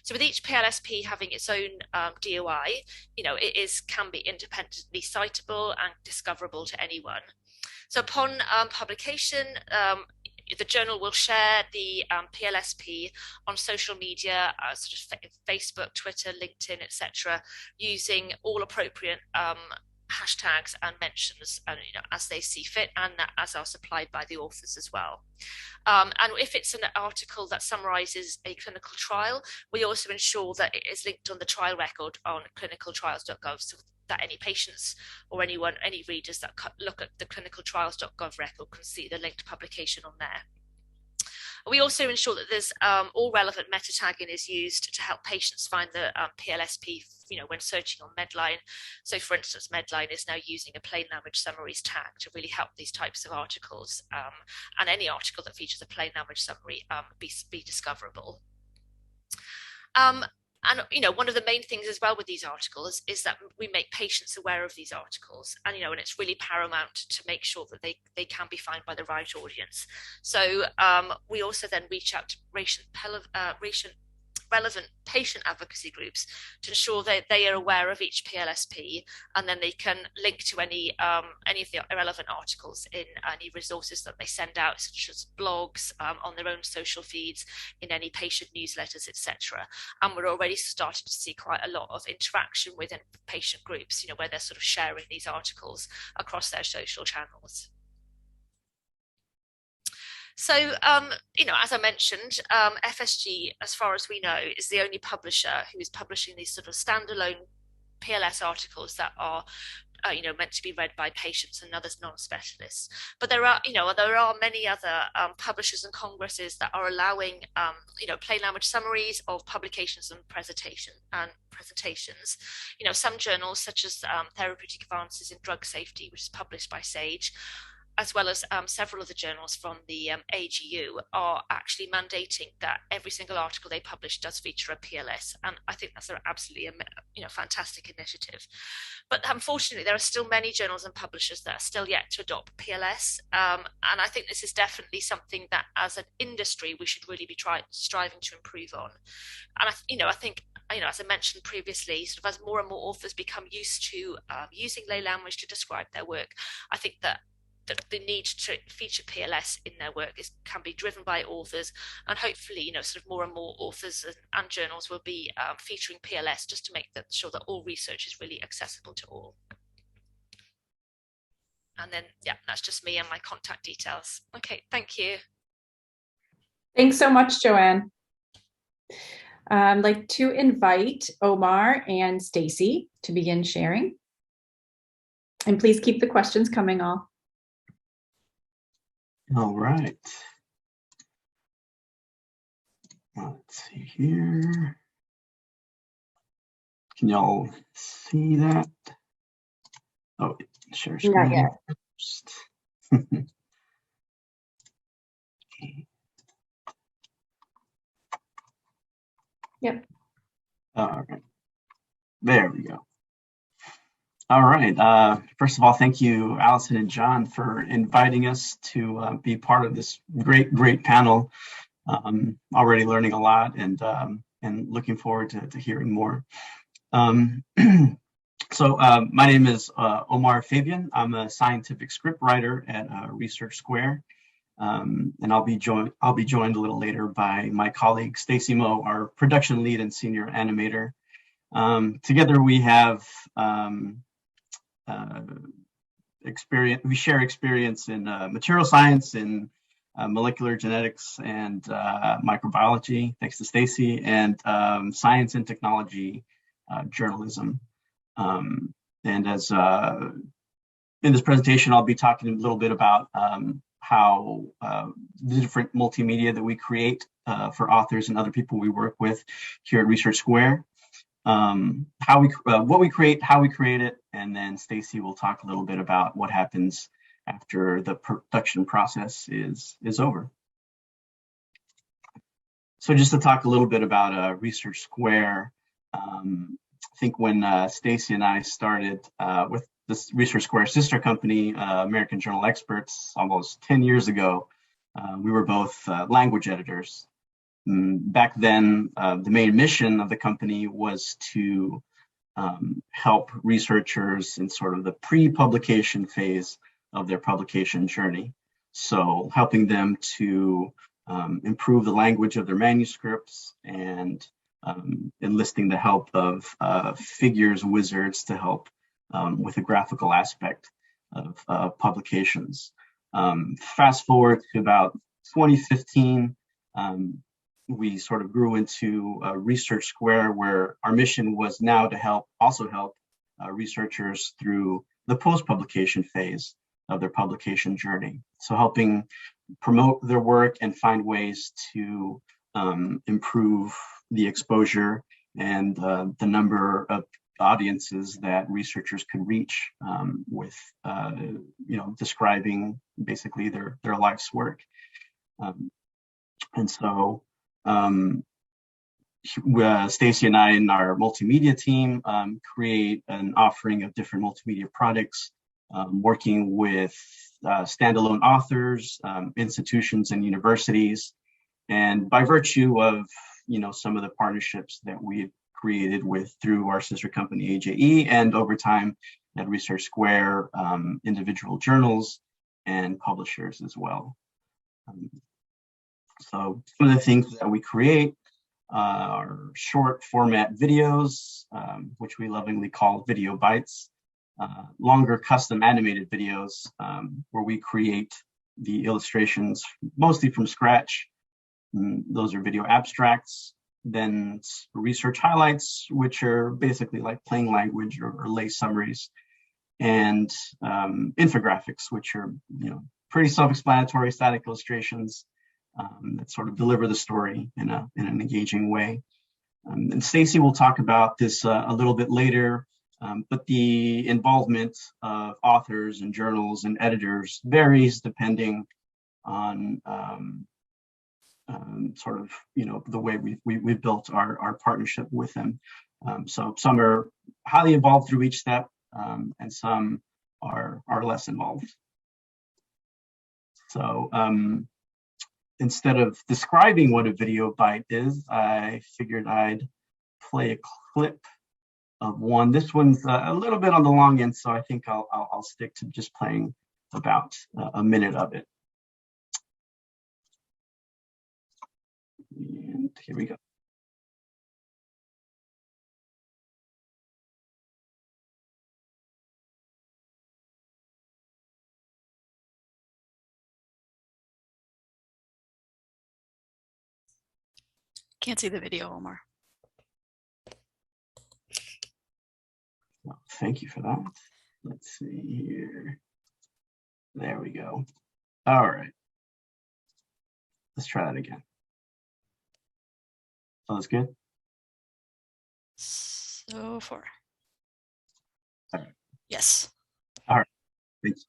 So with each PLSP having its own DOI, it can be independently citable and discoverable to anyone. So upon publication, the journal will share the PLSP on social media, sort of Facebook, Twitter, LinkedIn, etc., using all appropriate hashtags and mentions, as they see fit, and as are supplied by the authors as well. And if it's an article that summarizes a clinical trial, we also ensure that it is linked on the trial record on clinicaltrials.gov, so that any patients or any readers that look at the clinicaltrials.gov record can see the linked publication on there. We also ensure that there's all relevant meta tagging is used to help patients find the PLSP, when searching on Medline. So for instance, Medline is now using a plain language summaries tag to really help these types of articles, and any article that features a plain language summary be discoverable. And one of the main things as well with these articles is that we make patients aware of these articles, and and it's really paramount to make sure that they can be found by the right audience. So we also then reach out to relevant patient advocacy groups to ensure that they are aware of each PLSP, and then they can link to any of the relevant articles in any resources that they send out, such as blogs, on their own social feeds, in any patient newsletters, etc. And we're already starting to see quite a lot of interaction within patient groups, where they're sort of sharing these articles across their social channels. So, as I mentioned, FSG, as far as we know, is the only publisher who is publishing these sort of standalone PLS articles that are, meant to be read by patients and other non-specialists. But there are many other publishers and congresses that are allowing, plain language summaries of publications and presentations. Some journals, such as Therapeutic Advances in Drug Safety, which is published by SAGE, as well as several of the journals from the AGU, are actually mandating that every single article they publish does feature a PLS. And I think that's absolutely a fantastic initiative. But unfortunately, there are still many journals and publishers that are still yet to adopt PLS. And I think this is definitely something that as an industry, we should really be striving to improve on. And I think, as I mentioned previously, sort of as more and more authors become used to using lay language to describe their work, I think that the need to feature PLS in their work can be driven by authors, and hopefully, sort of more and more authors and journals will be featuring PLS, just to make sure that all research is really accessible to all. And then, yeah, that's just me and my contact details. Okay, thank you. Thanks so much, Joanne. I'd like to invite Omar and Stacy to begin sharing. And please keep the questions coming all. All right. Let's see here. Can y'all see that? Oh, share Not screen yet. first. Okay. Yep. All right. There we go. All right. First of all, thank you, Allison and John, for inviting us to be part of this great panel. Already learning a lot and looking forward to hearing more. So my name is Omar Fabian. I'm a scientific script writer at Research Square, and I'll be joined a little later by my colleague Stacy Moe, our production lead and senior animator. Together we have experience. We share experience in material science, in molecular genetics, and microbiology. Thanks to Stacy, and science and technology journalism. And as in this presentation, I'll be talking a little bit about how the different multimedia that we create for authors and other people we work with here at Research Square. What we create, how we create it, and then Stacy will talk a little bit about what happens after the production process is over. So just to talk a little bit about Research Square, I think when Stacy and I started with this Research Square sister company, American Journal Experts, almost 10 years ago, we were both language editors. Back then, the main mission of the company was to help researchers in sort of the pre-publication phase of their publication journey. So helping them to improve the language of their manuscripts and enlisting the help of figures, wizards to help with the graphical aspect of publications. Fast forward to about 2015, we sort of grew into Research Square, where our mission was now to also help researchers through the post-publication phase of their publication journey. So helping promote their work and find ways to improve the exposure and the number of audiences that researchers could reach with, describing basically their life's work. And so Stacy and I and our multimedia team create an offering of different multimedia products, working with standalone authors, institutions, and universities. And by virtue of some of the partnerships that we've created through our sister company AJE, and over time at Research Square, individual journals and publishers as well. So some of the things that we create are short format videos, which we lovingly call video bites, longer custom animated videos where we create the illustrations mostly from scratch. Those are video abstracts. Then research highlights, which are basically like plain language or lay summaries, and infographics, which are pretty self-explanatory static illustrations that sort of deliver the story in an engaging way. And Stacy will talk about this a little bit later, but the involvement of authors and journals and editors varies depending on sort of the way we've built our partnership with them. So some are highly involved through each step, and some are less involved. So instead of describing what a video bite is, I figured I'd play a clip of one. This one's a little bit on the long end, so I think I'll stick to just playing about a minute of it. And here we go. Can't see the video, Omar. Well, thank you for that. Let's see here. There we go. All right. Let's try that again. Oh, that's good. So far. All right. Yes. All right, thanks.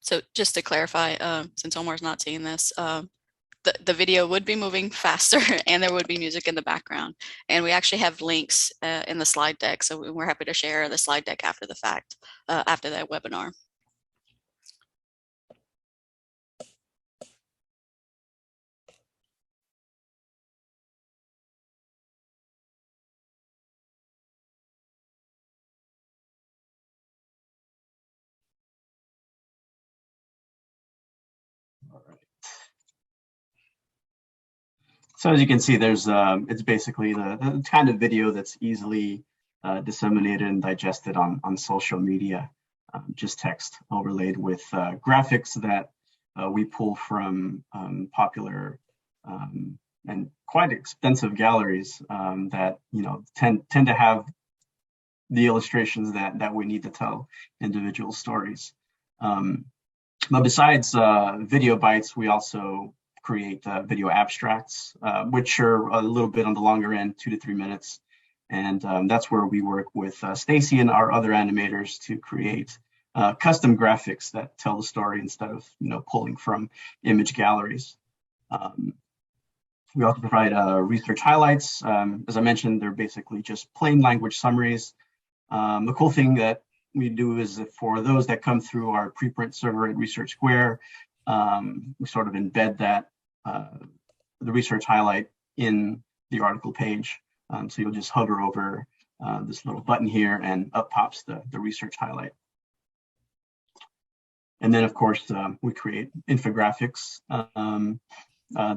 So just to clarify, since Omar's not seeing this, the video would be moving faster and there would be music in the background. And we actually have links in the slide deck. So we're happy to share the slide deck after the fact, after that webinar. All right. So as you can see, there's it's basically the kind of video that's easily disseminated and digested on social media, just text overlaid with graphics that we pull from popular and quite expensive galleries that tend to have the illustrations that we need to tell individual stories. But besides video bites, we also create video abstracts, which are a little bit on the longer end, 2 to 3 minutes. And that's where we work with Stacy and our other animators to create custom graphics that tell the story instead of pulling from image galleries. We also provide research highlights. As I mentioned, they're basically just plain language summaries. The cool thing that we do is that for those that come through our preprint server at Research Square, we sort of embed that the research highlight in the article page. So you'll just hover over this little button here and up pops the research highlight. And then of course, we create infographics.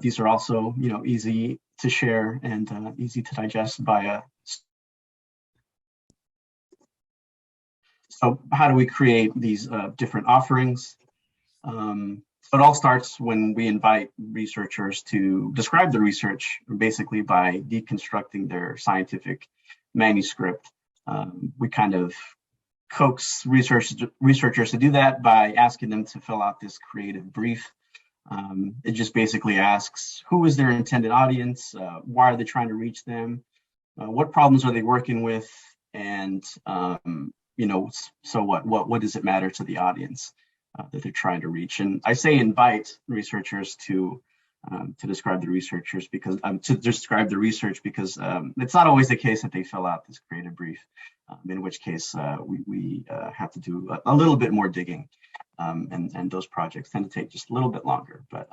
These are also easy to share and easy to digest by So how do we create these different offerings? So it all starts when we invite researchers to describe the research, basically by deconstructing their scientific manuscript. We kind of coax researchers to do that by asking them to fill out this creative brief. It just basically asks, who is their intended audience? Why are they trying to reach them? What problems are they working with? And so what does it matter to the audience that they're trying to reach? And I say invite researchers to describe the research because it's not always the case that they fill out this creative brief, in which case we have to do a little bit more digging, and those projects tend to take just a little bit longer. But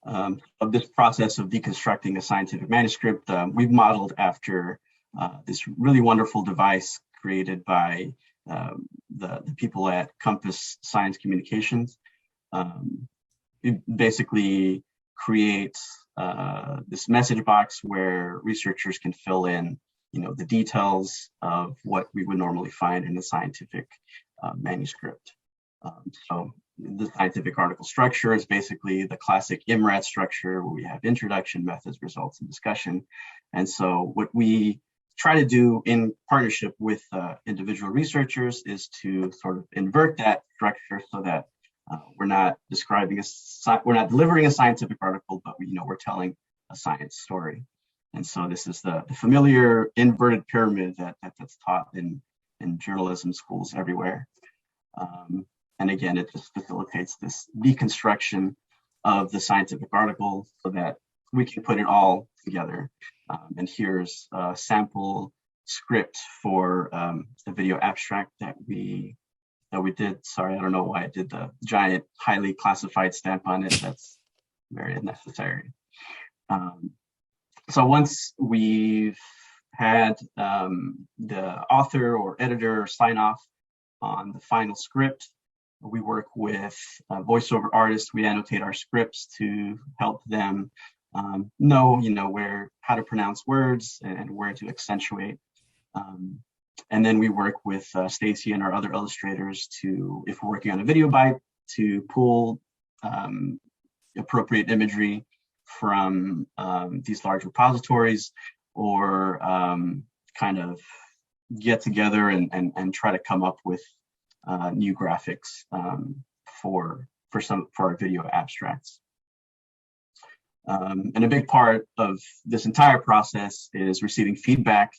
of this process of deconstructing a scientific manuscript, we've modeled after this really wonderful device created by the people at Compass Science Communications. We basically create this message box where researchers can fill in, the details of what we would normally find in a scientific manuscript. So the scientific article structure is basically the classic IMRAD structure where we have introduction, methods, results, and discussion. And so what we try to do in partnership with individual researchers is to sort of invert that structure so that we're not delivering a scientific article, but we're telling a science story. And so this is the familiar inverted pyramid that's taught in journalism schools everywhere. And again, it just facilitates this deconstruction of the scientific article so that we can put it all together. And here's a sample script for the video abstract that we did. Sorry, I don't know why I did the giant, highly classified stamp on it. That's very unnecessary. So once we've had the author or editor sign off on the final script, we work with voiceover artists. We annotate our scripts to help them know how to pronounce words and where to accentuate. And then we work with Stacy and our other illustrators to, if we're working on a video bite, to pull appropriate imagery from these large repositories, or kind of get together and try to come up with new graphics for our video abstracts. And a big part of this entire process is receiving feedback.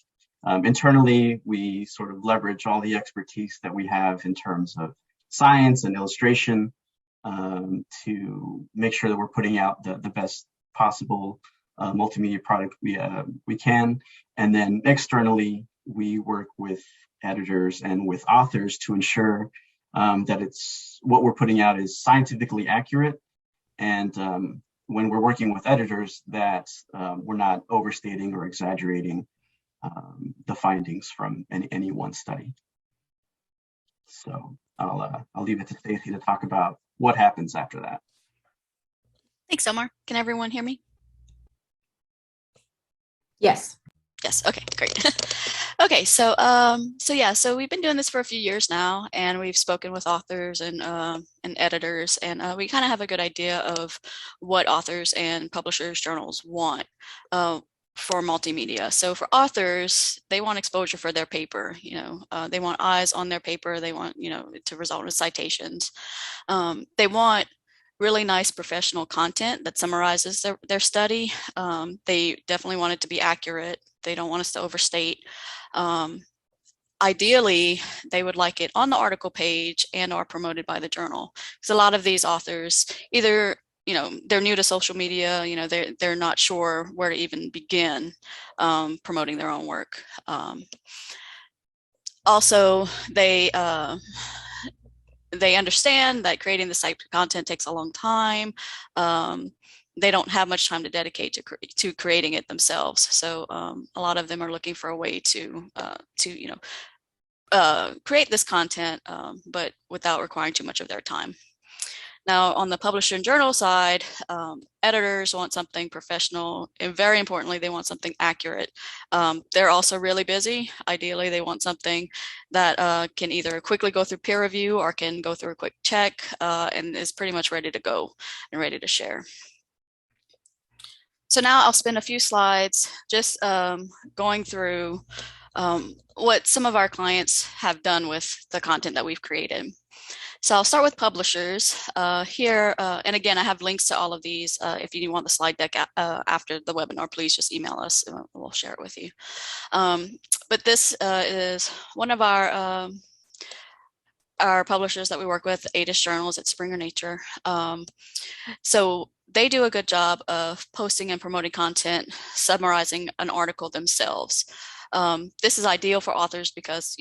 Internally, we sort of leverage all the expertise that we have in terms of science and illustration to make sure that we're putting out the best possible multimedia product we can. And then externally, we work with editors and with authors to ensure that what we're putting out is scientifically accurate, and when we're working with editors, that we're not overstating or exaggerating the findings from any one study. So I'll leave it to Stacy to talk about what happens after that. Thanks, Omar. Can everyone hear me? Yes. Yes. Okay, great. Okay, so we've been doing this for a few years now, and we've spoken with authors and editors, and we kind of have a good idea of what authors and publishers journals want for multimedia. So for authors, they want exposure for their paper. They want eyes on their paper. They want to result in citations. They want really nice professional content that summarizes their study. They definitely want it to be accurate. They don't want us to overstate. Ideally, they would like it on the article page and or promoted by the journal. Because a lot of these authors, either they're new to social media, they're not sure where to even begin promoting their own work. Also, they understand that creating this type of content takes a long time. They don't have much time to dedicate to creating it themselves. So a lot of them are looking for a way to create this content, but without requiring too much of their time. Now, on the publisher and journal side, editors want something professional, and very importantly, they want something accurate. They're also really busy. Ideally, they want something that can either quickly go through peer review or can go through a quick check and is pretty much ready to go and ready to share. So now I'll spend a few slides just going through what some of our clients have done with the content that we've created. So I'll start with publishers here. And again, I have links to all of these. If you want the slide deck after the webinar, please just email us and we'll share it with you. But this is one of our publishers that we work with, ADIS Journals at Springer Nature. So they do a good job of posting and promoting content, summarizing an article themselves. This is ideal for authors because,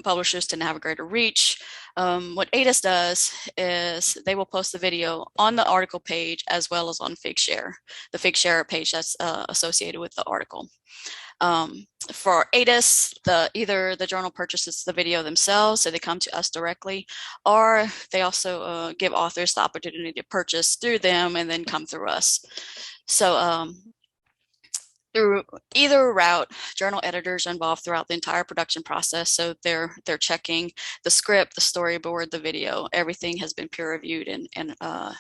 publishers tend to have a greater reach. What ADIS does is they will post the video on the article page as well as on Figshare, the Figshare page that's associated with the article. For ADIS, either the journal purchases the video themselves, so they come to us directly, or they also give authors the opportunity to purchase through them and then come through us. So through either route, journal editors are involved throughout the entire production process. So they're checking the script, the storyboard, the video. Everything has been peer reviewed and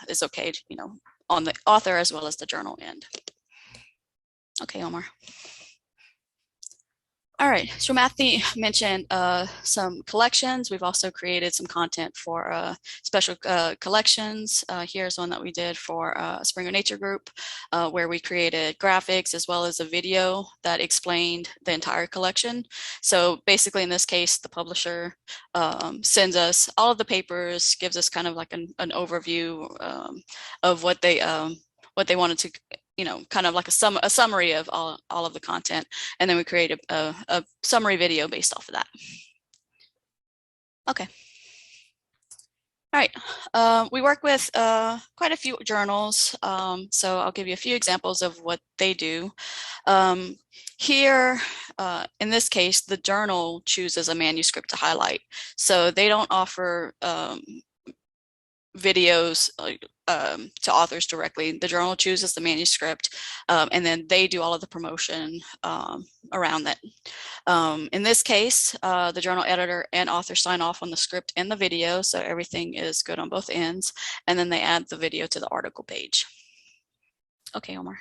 is okay, on the author as well as the journal end. Okay, Omar. All right, so Matthew mentioned some collections. We've also created some content for special collections. Here's one that we did for Springer Nature Group, where we created graphics as well as a video that explained the entire collection. So basically, in this case, the publisher sends us all of the papers, gives us kind of like an overview of what they wanted to, kind of like a summary of all of the content. And then we create a summary video based off of that. Okay. All right. We work with quite a few journals. So I'll give you a few examples of what they do. Here, in this case, the journal chooses a manuscript to highlight. So they don't offer videos to authors directly. The journal chooses the manuscript, and then they do all of the promotion around that. In this case, the journal editor and author sign off on the script and the video, so everything is good on both ends, and then they add the video to the article page. Okay, Omar.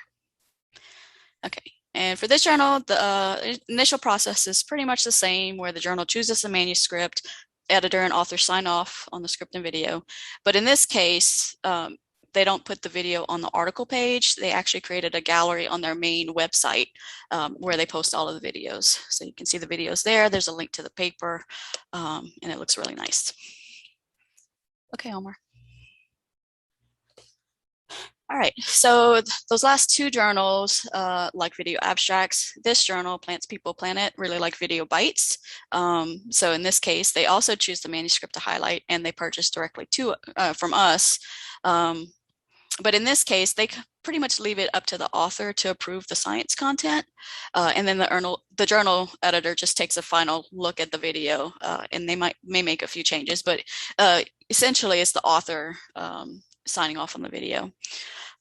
Okay. And for this journal, the initial process is pretty much the same, where the journal chooses the manuscript, editor and author sign off on the script and video. But in this case, they don't put the video on the article page. They actually created a gallery on their main website where they post all of the videos. So you can see the videos there. There's a link to the paper, and it looks really nice. Okay, Omar. All right, so those last two journals like video abstracts. This journal, Plants, People, Planet, really like video bites. So in this case, they also choose the manuscript to highlight, and they purchase directly from us. But in this case, they pretty much leave it up to the author to approve the science content. And then the journal editor just takes a final look at the video, and they may make a few changes, but essentially it's the author signing off on the video.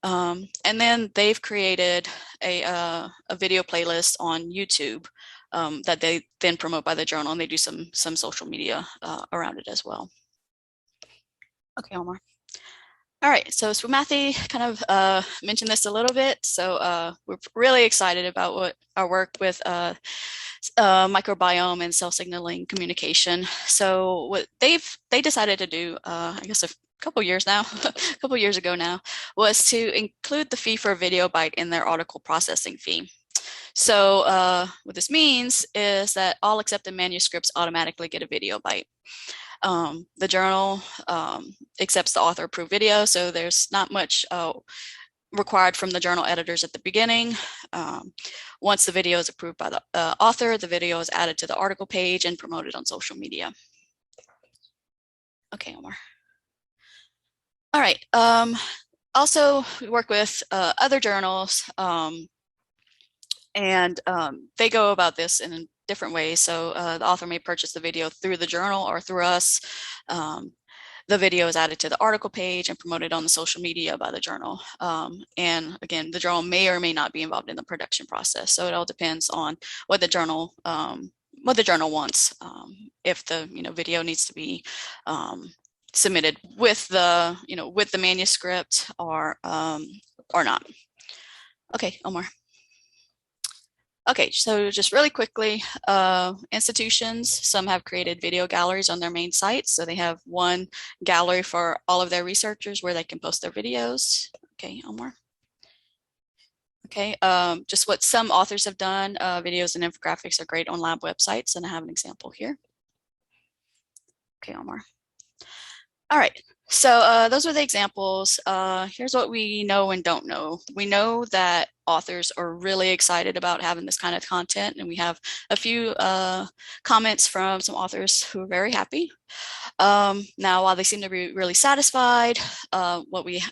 And then they've created a video playlist on YouTube that they then promote by the journal, and they do some social media around it as well. Okay, Omar. All right, so Swamathy kind of mentioned this a little bit. So we're really excited about our work with microbiome and cell signaling communication. So what they decided to do, I guess a couple years ago now, was to include the fee for a video bite in their article processing fee. So what this means is that all accepted manuscripts automatically get a video bite. The journal accepts the author approved video, so there's not much required from the journal editors at the beginning. Once the video is approved by the author, the video is added to the article page and promoted on social media. Okay, Omar. All right. Also, we work with other journals, and they go about this in different ways. So the author may purchase the video through the journal or through us. The video is added to the article page and promoted on the social media by the journal. And again, the journal may or may not be involved in the production process. So it all depends on what the journal wants. If the video needs to be submitted with the manuscript or not. Okay, Omar. Okay, so just really quickly, institutions, some have created video galleries on their main sites. So they have one gallery for all of their researchers where they can post their videos. Okay, Omar. Okay, just what some authors have done, videos and infographics are great on lab websites, and I have an example here. Okay, Omar. All right, so those are the examples. Here's what we know and don't know. We know that authors are really excited about having this kind of content, and we have a few comments from some authors who are very happy. Now, while they seem to be really satisfied, what we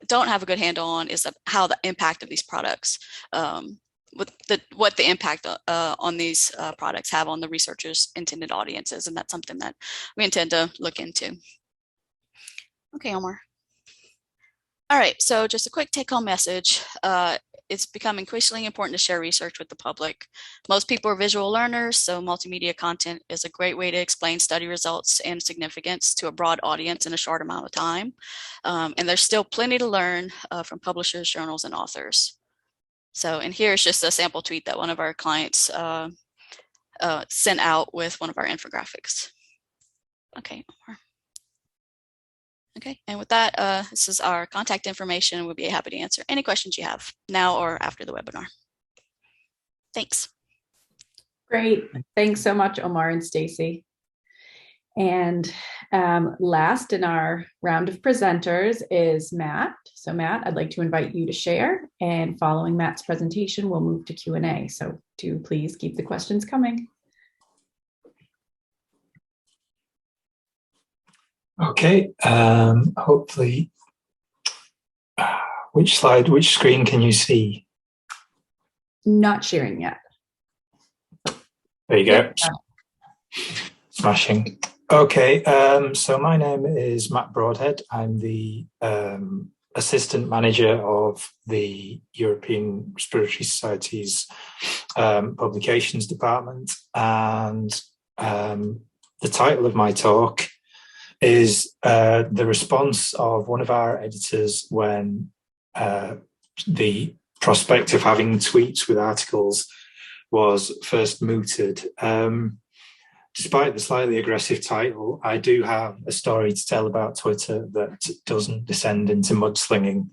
don't have a good handle on is how the impact of these products, what the impact on these products have on the researchers' intended audiences, and that's something that we intend to look into. Okay, Omar. All right, so just a quick take-home message. It's become increasingly important to share research with the public. Most people are visual learners, so multimedia content is a great way to explain study results and significance to a broad audience in a short amount of time. And there's still plenty to learn from publishers, journals, and authors. So, and here's just a sample tweet that one of our clients sent out with one of our infographics. Okay, Omar. Okay, and with that, this is our contact information. We'll be happy to answer any questions you have now or after the webinar. Thanks. Great. Thanks so much, Omar and Stacy. And last in our round of presenters is Matt. So Matt, I'd like to invite you to share, and following Matt's presentation, we'll move to Q&A. So do please keep the questions coming. Okay, hopefully, which screen can you see? Not sharing yet. There you go. Smashing. Okay, so my name is Matt Broadhead. I'm the assistant manager of the European Respiratory Society's publications department, and the title of my talk is the response of one of our editors when the prospect of having tweets with articles was first mooted. Despite the slightly aggressive title, I do have a story to tell about Twitter that doesn't descend into mudslinging,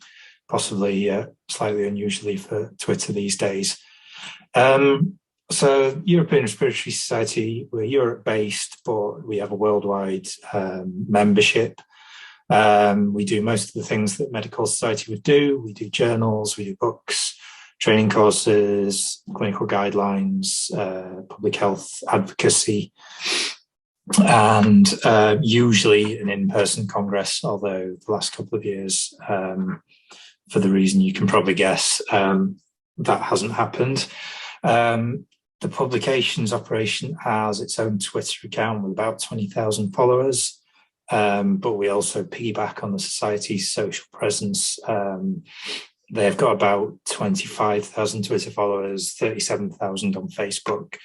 possibly slightly unusually for Twitter these days. So European Respiratory Society, we're Europe-based, but we have a worldwide membership. We do most of the things that medical society would do. We do journals, we do books, training courses, clinical guidelines, public health advocacy, and usually an in-person congress, although the last couple of years, for the reason you can probably guess, that hasn't happened. The publications operation has its own Twitter account with about 20,000 followers, but we also piggyback on the society's social presence. They've got about 25,000 Twitter followers, 37,000 on Facebook,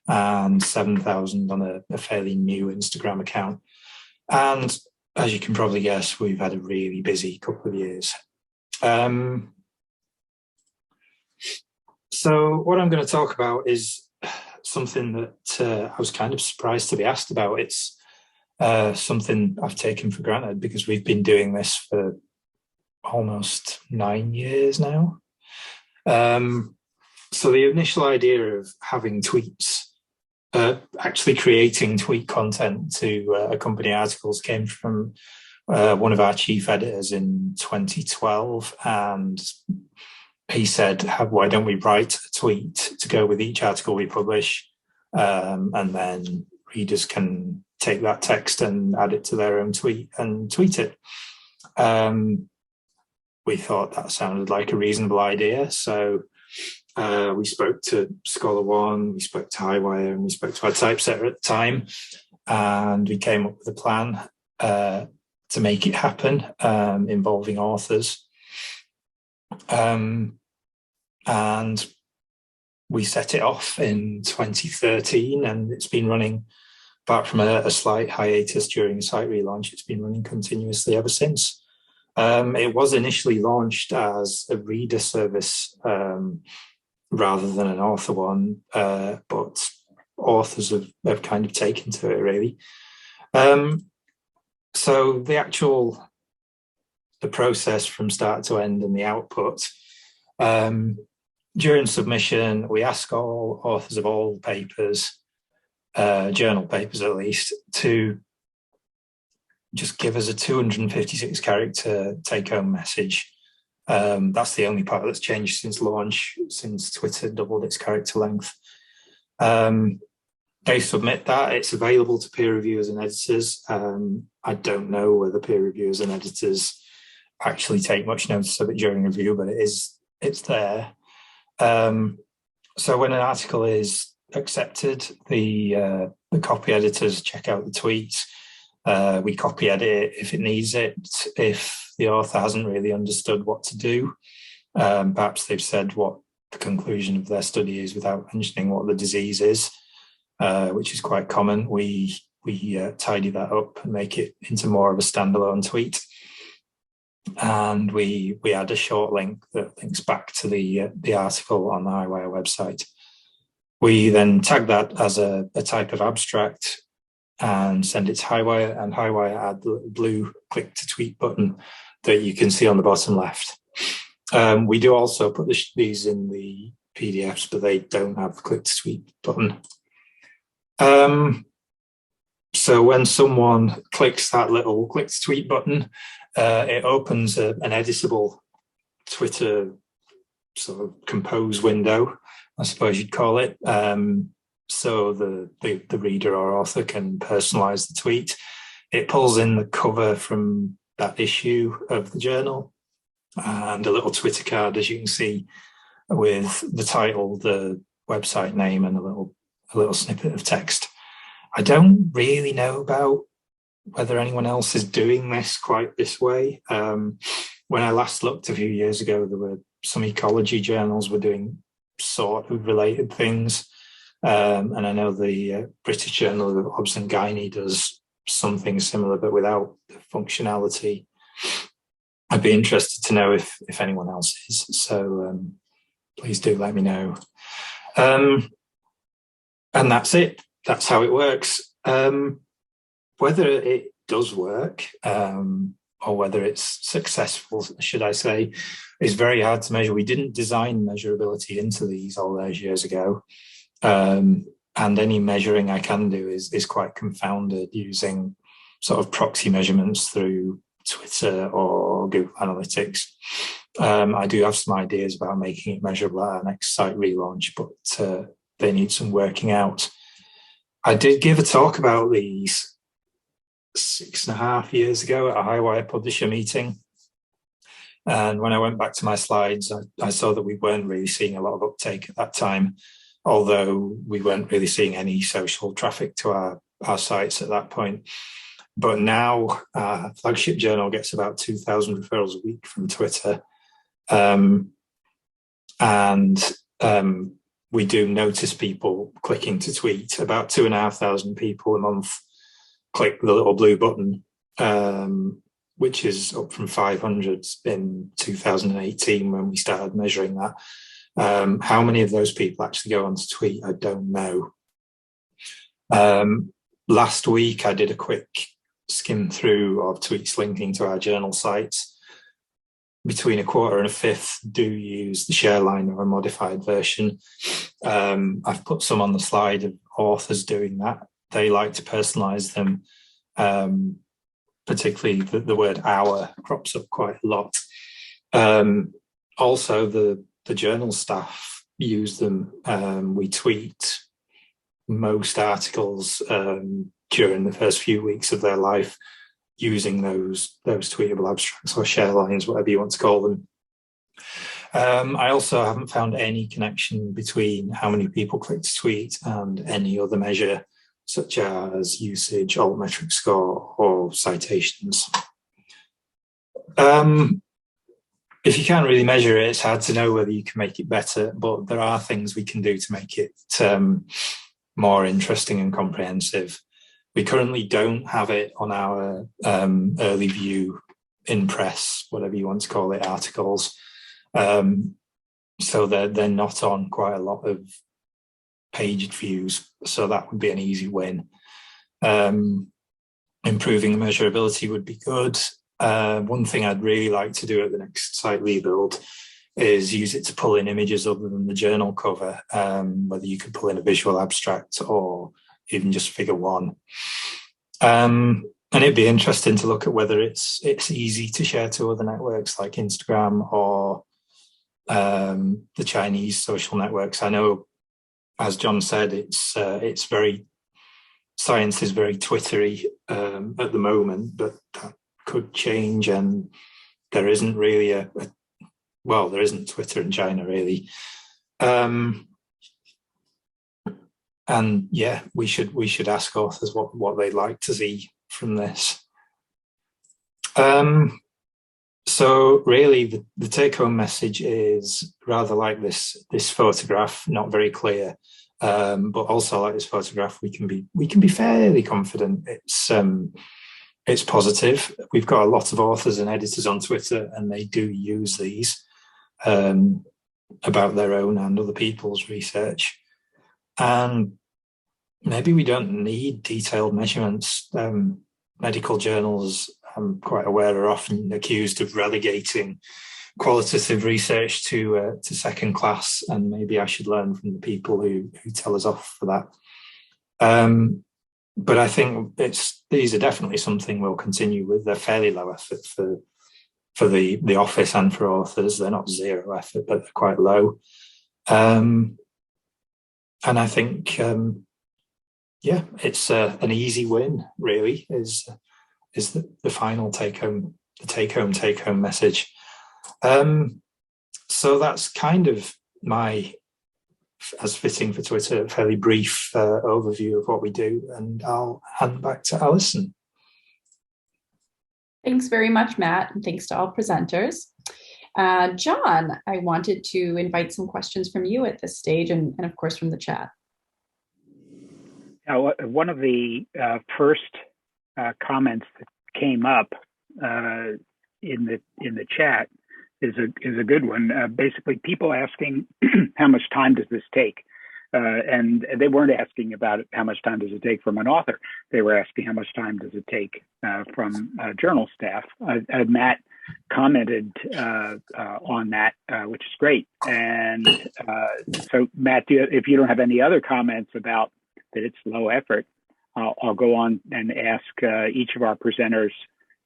and 7,000 on a fairly new Instagram account. And as you can probably guess, we've had a really busy couple of years. So what I'm going to talk about is something that I was kind of surprised to be asked about. It's something I've taken for granted because we've been doing this for almost 9 years now. So the initial idea of having tweets, actually creating tweet content to accompany articles came from one of our chief editors in 2012, and he said, why don't we write a tweet to go with each article we publish, and then readers can take that text and add it to their own tweet and tweet it. We thought that sounded like a reasonable idea, so we spoke to Scholar One, we spoke to HighWire, and we spoke to our typesetter at the time, and we came up with a plan to make it happen, involving authors. And we set it off in 2013, and it's been running, apart from a slight hiatus during the site relaunch, it's been running continuously ever since. It was initially launched as a reader service rather than an author one, but authors have kind of taken to it, really. So the process from start to end and the output, during submission, we ask all authors of all papers, journal papers at least, to just give us a 256 character take-home message. That's the only part that's changed since launch, since Twitter doubled its character length. They submit that. It's available to peer reviewers and editors. I don't know whether peer reviewers and editors actually take much notice of it during review, but it's there. So when an article is accepted, the copy editors check out the tweets. We copy edit it if it needs it. If the author hasn't really understood what to do, perhaps they've said what the conclusion of their study is without mentioning what the disease is, which is quite common. We tidy that up and make it into more of a standalone tweet. And we add a short link that links back to the article on the HighWire website. We then tag that as a type of abstract and send it to HighWire, and HighWire add the blue click to tweet button that you can see on the bottom left. We do also put these in the PDFs, but they don't have the click to tweet button. So when someone clicks that little click to tweet button, it opens an editable Twitter sort of compose window, I suppose you'd call it. So the reader or author can personalize the tweet. It pulls in the cover from that issue of the journal and a little Twitter card, as you can see, with the title, the website name, and a little snippet of text. I don't really know about whether anyone else is doing this quite this way. When I last looked a few years ago, there were some ecology journals were doing sort of related things. And I know the British Journal of Obs and Gynae does something similar, but without the functionality. I'd be interested to know if anyone else is. So please do let me know. And that's it. That's how it works. Whether it does work or whether it's successful, should I say, is very hard to measure. We didn't design measurability into these all those years ago. And any measuring I can do is quite confounded using sort of proxy measurements through Twitter or Google Analytics. I do have some ideas about making it measurable at our next site relaunch, but they need some working out. I did give a talk about these 6.5 years ago at a HighWire publisher meeting. And when I went back to my slides, I saw that we weren't really seeing a lot of uptake at that time, although we weren't really seeing any social traffic to our sites at that point. But now our flagship journal gets about 2,000 referrals a week from Twitter. We do notice people clicking to tweet. About 2,500 people a month click the little blue button, which is up from 500 in 2018 when we started measuring that. How many of those people actually go on to tweet, I don't know. Last week, I did a quick skim through of tweets linking to our journal sites. Between a quarter and a fifth do use the share line or a modified version. I've put some on the slide of authors doing that. They like to personalize them. Particularly the word "our" crops up quite a lot. Also, the journal staff use them. We tweet most articles during the first few weeks of their life using those tweetable abstracts or share lines, whatever you want to call them. I also haven't found any connection between how many people click to tweet and any other measure, such as usage, altmetric score, or citations. If you can't really measure it, it's hard to know whether you can make it better, but there are things we can do to make it more interesting and comprehensive. We currently don't have it on our early view in press, whatever you want to call it, articles. So they're not on quite a lot of paged views, so that would be an easy win. Improving the measurability would be good. One thing I'd really like to do at the next site rebuild is use it to pull in images other than the journal cover, whether you could pull in a visual abstract or even just figure one. And it'd be interesting to look at whether it's easy to share to other networks like Instagram or the Chinese social networks. I know, as John said, it's very, science is very Twittery at the moment, but that could change, and there isn't really there isn't Twitter in China really. And yeah, we should ask authors what they'd like to see from this. So really, the take-home message is rather like this photograph, not very clear, but also like this photograph, we can be fairly confident it's positive. We've got a lot of authors and editors on Twitter, and they do use these about their own and other people's research. And maybe we don't need detailed measurements. Medical journals, I'm quite aware, are often accused of relegating qualitative research to second class, and maybe I should learn from the people who tell us off for that. But I think these are definitely something we'll continue with. They're fairly low effort for the office and for authors. They're not zero effort, but they're quite low. And I think, it's an easy win. Really, is the final take-home message. So that's kind of my, as fitting for Twitter, fairly brief overview of what we do, and I'll hand back to Alison. Thanks very much, Matt, and thanks to all presenters. John, I wanted to invite some questions from you at this stage, and of course from the chat. Now, one of the first comments that came up in the chat is a good one. Basically, people asking how much time does this take, and they weren't asking about how much time does it take from an author. They were asking how much time does it take from journal staff. Matt commented on that, which is great. And so, Matt, if you don't have any other comments about that it's low effort, I'll go on and ask each of our presenters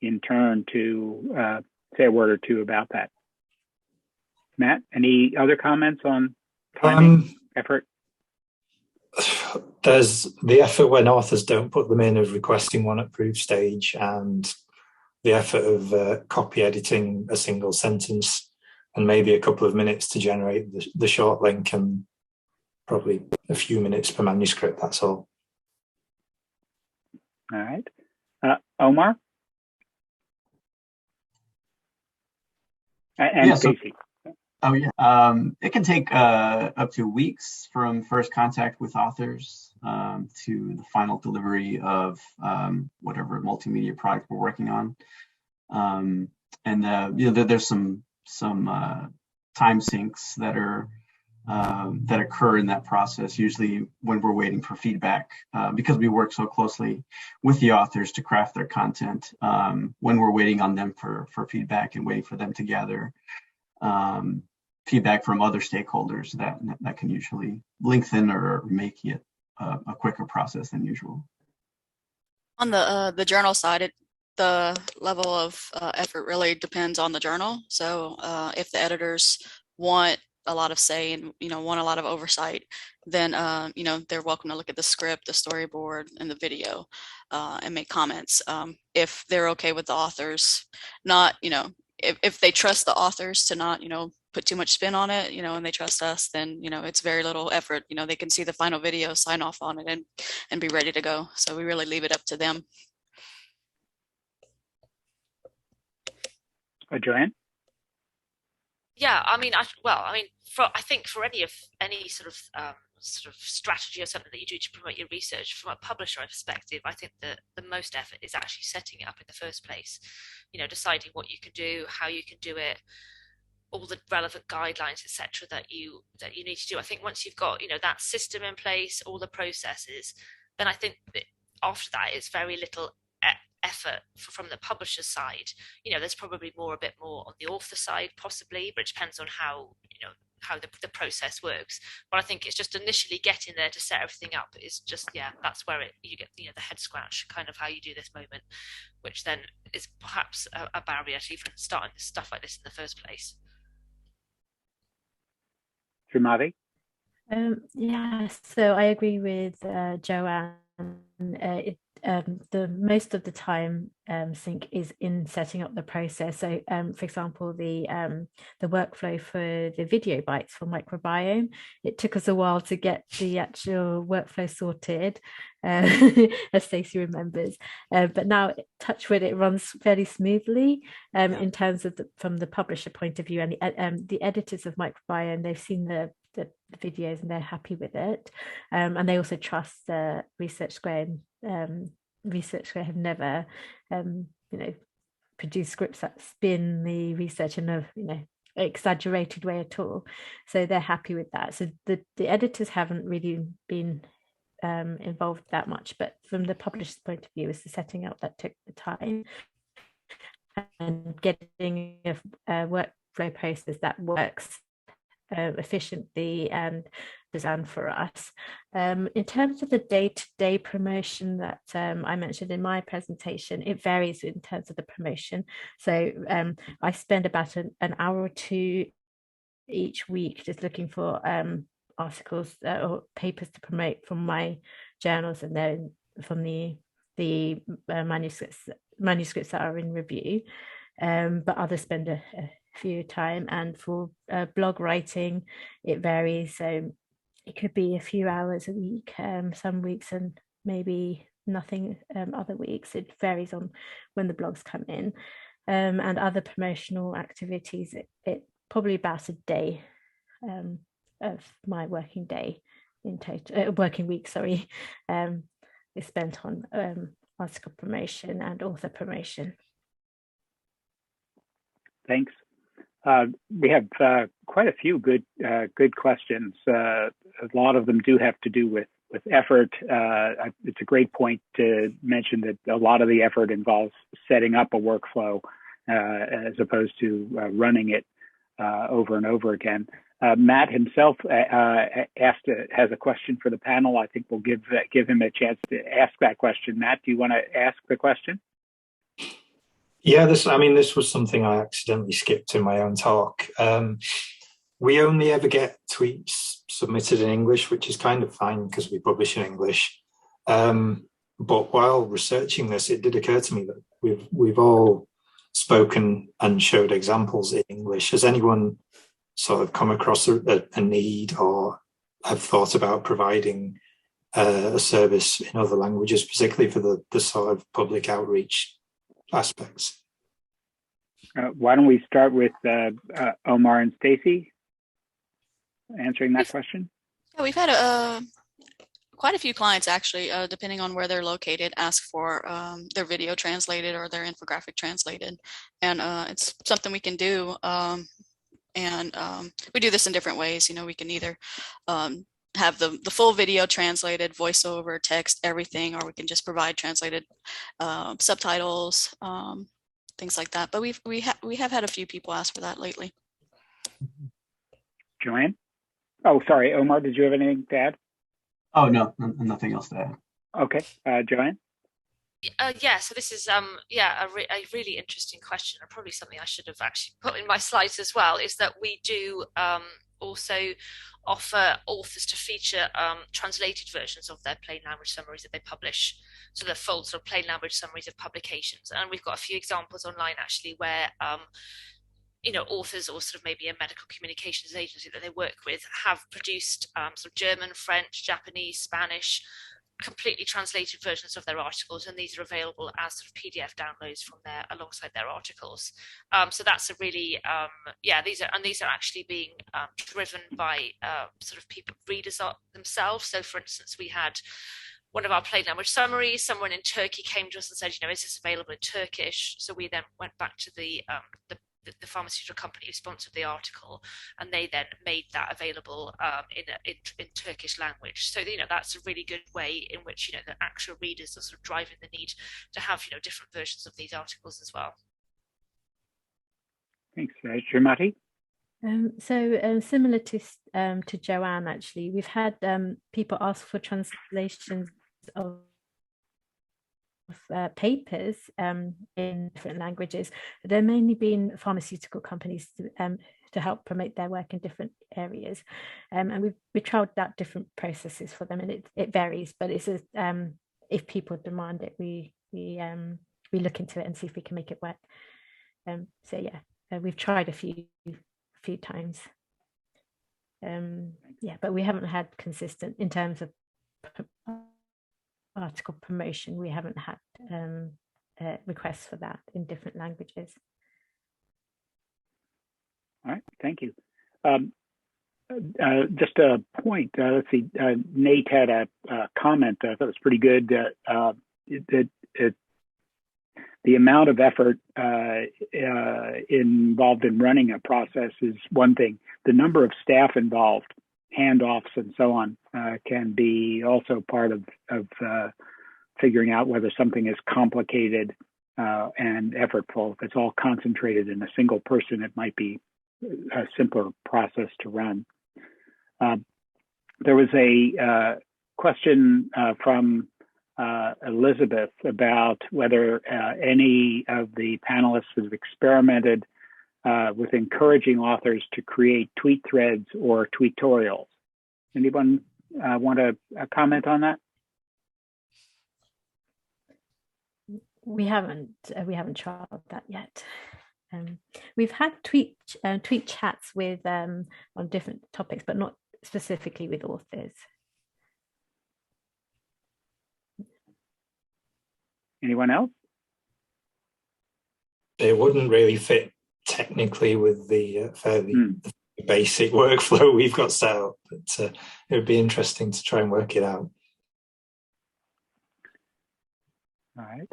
in turn to say a word or two about that. Matt, any other comments on timing, effort? There's the effort when authors don't put them in of requesting one at proof stage, and the effort of copy editing a single sentence and maybe a couple of minutes to generate the short link, and probably a few minutes per manuscript, that's all. All right. Omar? And Stacey. Oh yeah, it can take up to weeks from first contact with authors to the final delivery of whatever multimedia product we're working on. There's some time sinks that are that occur in that process. Usually when we're waiting for feedback, because we work so closely with the authors to craft their content. When we're waiting on them for feedback and waiting for them to gather feedback from other stakeholders, that can usually lengthen or make it a quicker process than usual. On the journal side, the level of effort really depends on the journal. So if the editors want a lot of say and want a lot of oversight, then they're welcome to look at the script, the storyboard, and the video and make comments. If they're okay with the authors, not if they trust the authors to not put too much spin on it, and they trust us, then it's very little effort. They can see the final video, sign off on it, and be ready to go. So we really leave it up to them. Joanne? Yeah, I think for any sort of strategy or something that you do to promote your research, from a publisher perspective, I think that the most effort is actually setting it up in the first place. Deciding what you can do, how you can do it, all the relevant guidelines, etc., that you need to do. I think once you've got that system in place, all the processes, then I think that after that it's very little effort from the publisher's side. There's probably a bit more on the author side possibly, but it depends on how the process works. But I think it's just initially getting there to set everything up is just, that's where you get the head scratch, kind of how you do this moment, which then is perhaps a barrier to even starting stuff like this in the first place. Sumari? So I agree with Joanne. The most of the time sink is in setting up the process. So for example, the workflow for the video bites for microbiome, it took us a while to get the actual workflow sorted, as Stacey remembers, but now, touch wood, it runs fairly smoothly in terms of from the publisher point of view, and the editors of microbiome, they've seen the videos and they're happy with it, and they also trust Research Square. Research Square have never produced scripts that spin the research in a exaggerated way at all, so they're happy with that. So the editors haven't really been involved that much, but from the publisher's point of view, it's the setting up that took the time and getting a workflow process that works efficiently and designed for us. In terms of the day-to-day promotion that I mentioned in my presentation, it varies in terms of the promotion. So I spend about an hour or two each week just looking for articles or papers to promote from my journals, and then from the manuscripts that are in review. But others spend a few time, and for blog writing it varies, so it could be a few hours a week some weeks, and maybe nothing other weeks. It varies on when the blogs come in, and other promotional activities, it probably about a day of my working day in total, working week, sorry, is spent on article promotion and author promotion. Thanks. We have quite a few good questions. A lot of them do have to do with effort. It's a great point to mention that a lot of the effort involves setting up a workflow as opposed to running it over and over again. Matt himself has a question for the panel. I think we'll give him a chance to ask that question. Matt, do you want to ask the question? Yeah, this was something I accidentally skipped in my own talk. We only ever get tweets submitted in English, which is kind of fine because we publish in English. But while researching this, it did occur to me that we've all spoken and showed examples in English. Has anyone sort of come across a need or have thought about providing a service in other languages, particularly for the sort of public outreach aspects? Why don't we start with Omar and Stacy answering that question? Yeah, we've had quite a few clients actually, depending on where they're located, ask for their video translated or their infographic translated, and it's something we can do. We do this in different ways. You know, we can either have the full video translated, voiceover, text, everything, or we can just provide translated subtitles, things like that. But we have had a few people ask for that lately. Joanne? Oh, sorry, Omar, did you have anything to add? Oh, no, nothing else to add. Okay, Joanne? Yeah, so this is a really interesting question, and probably something I should have actually put in my slides as well, is that we do also offer authors to feature translated versions of their plain language summaries that they publish, so the full sort of plain language summaries of publications. And we've got a few examples online actually where you know, authors or sort of maybe a medical communications agency that they work with have produced sort of German, French, Japanese, Spanish, completely translated versions of their articles, and these are available as sort of PDF downloads from there alongside their articles. So that's a really these are actually being driven by sort of people, readers themselves. So for instance, we had one of our plain language summaries, someone in Turkey came to us and said, you know, is this available in Turkish? So we then went back to the pharmaceutical company who sponsored the article, and they then made that available in Turkish language. So, you know, that's a really good way in which, you know, the actual readers are sort of driving the need to have, you know, different versions of these articles as well. Thanks, Srimati. Similar to Joanne, actually, we've had people ask for translations of papers in different languages. They're mainly been pharmaceutical companies to help promote their work in different areas, and we trialed out different processes for them, and it varies, but it's if people demand it, we look into it and see if we can make it work. So yeah, we've tried a few times, but we haven't had consistent in terms of article promotion. We haven't had requests for that in different languages. All right, thank you. Just a point, let's see, Nate had a comment that was pretty good. The amount of effort involved in running a process is one thing. The number of staff involved, handoffs and so on, can be also part of figuring out whether something is complicated and effortful. If it's all concentrated in a single person, it might be a simpler process to run. There was a question from Elizabeth about whether any of the panelists have experimented with encouraging authors to create tweet threads or tweetorials. Anyone want to comment on that? We haven't trialed that yet. We've had tweet chats with on different topics, but not specifically with authors. Anyone else? It wouldn't really fit technically with the fairly basic workflow we've got set up, but it would be interesting to try and work it out. All right.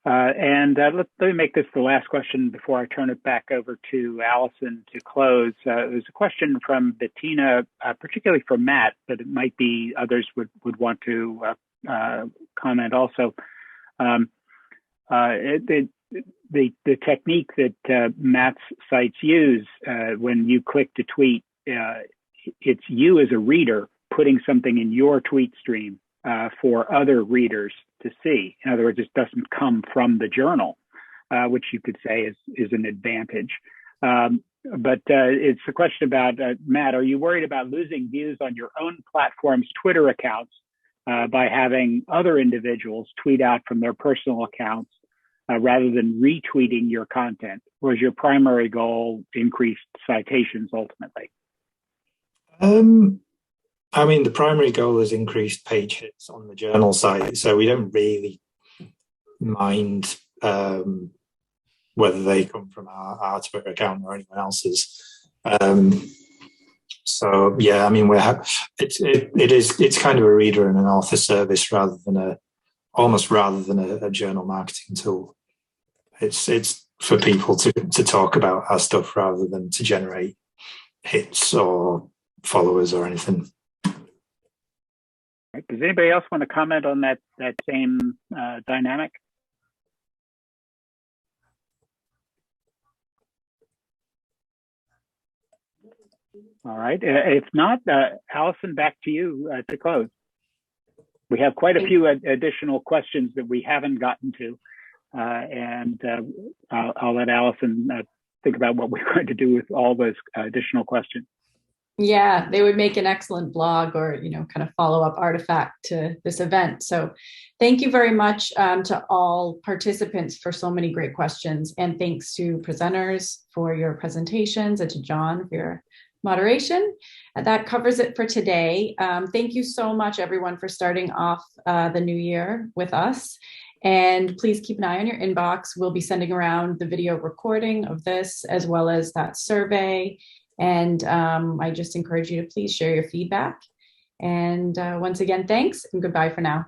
Let me make this the last question before I turn it back over to Allison to close. There's a question from Bettina, particularly from Matt, but it might be others would want to comment also. The technique that Matt's sites use when you click to tweet, it's you as a reader putting something in your tweet stream for other readers to see. In other words, it doesn't come from the journal, which you could say is an advantage. But it's a question about, Matt, are you worried about losing views on your own platform's Twitter accounts by having other individuals tweet out from their personal accounts rather than retweeting your content? Or is your primary goal increased citations ultimately? I mean, the primary goal is increased page hits on the journal site, so we don't really mind whether they come from our Twitter account or anyone else's. So yeah, I mean, it's kind of a reader and an author service rather than a journal marketing tool. It's for people to talk about our stuff rather than to generate hits or followers or anything. Does anybody else want to comment on that same dynamic? All right. If not, Allison, back to you to close. We have quite a few additional questions that we haven't gotten to, and I'll let Allison think about what we're going to do with all those additional questions. Yeah, they would make an excellent blog or, kind of follow-up artifact to this event. So thank you very much to all participants for so many great questions. And thanks to presenters for your presentations and to John for your moderation. That covers it for today. Thank you so much, everyone, for starting off the new year with us. And please keep an eye on your inbox. We'll be sending around the video recording of this as well as that survey. And I just encourage you to please share your feedback. And once again, thanks and goodbye for now.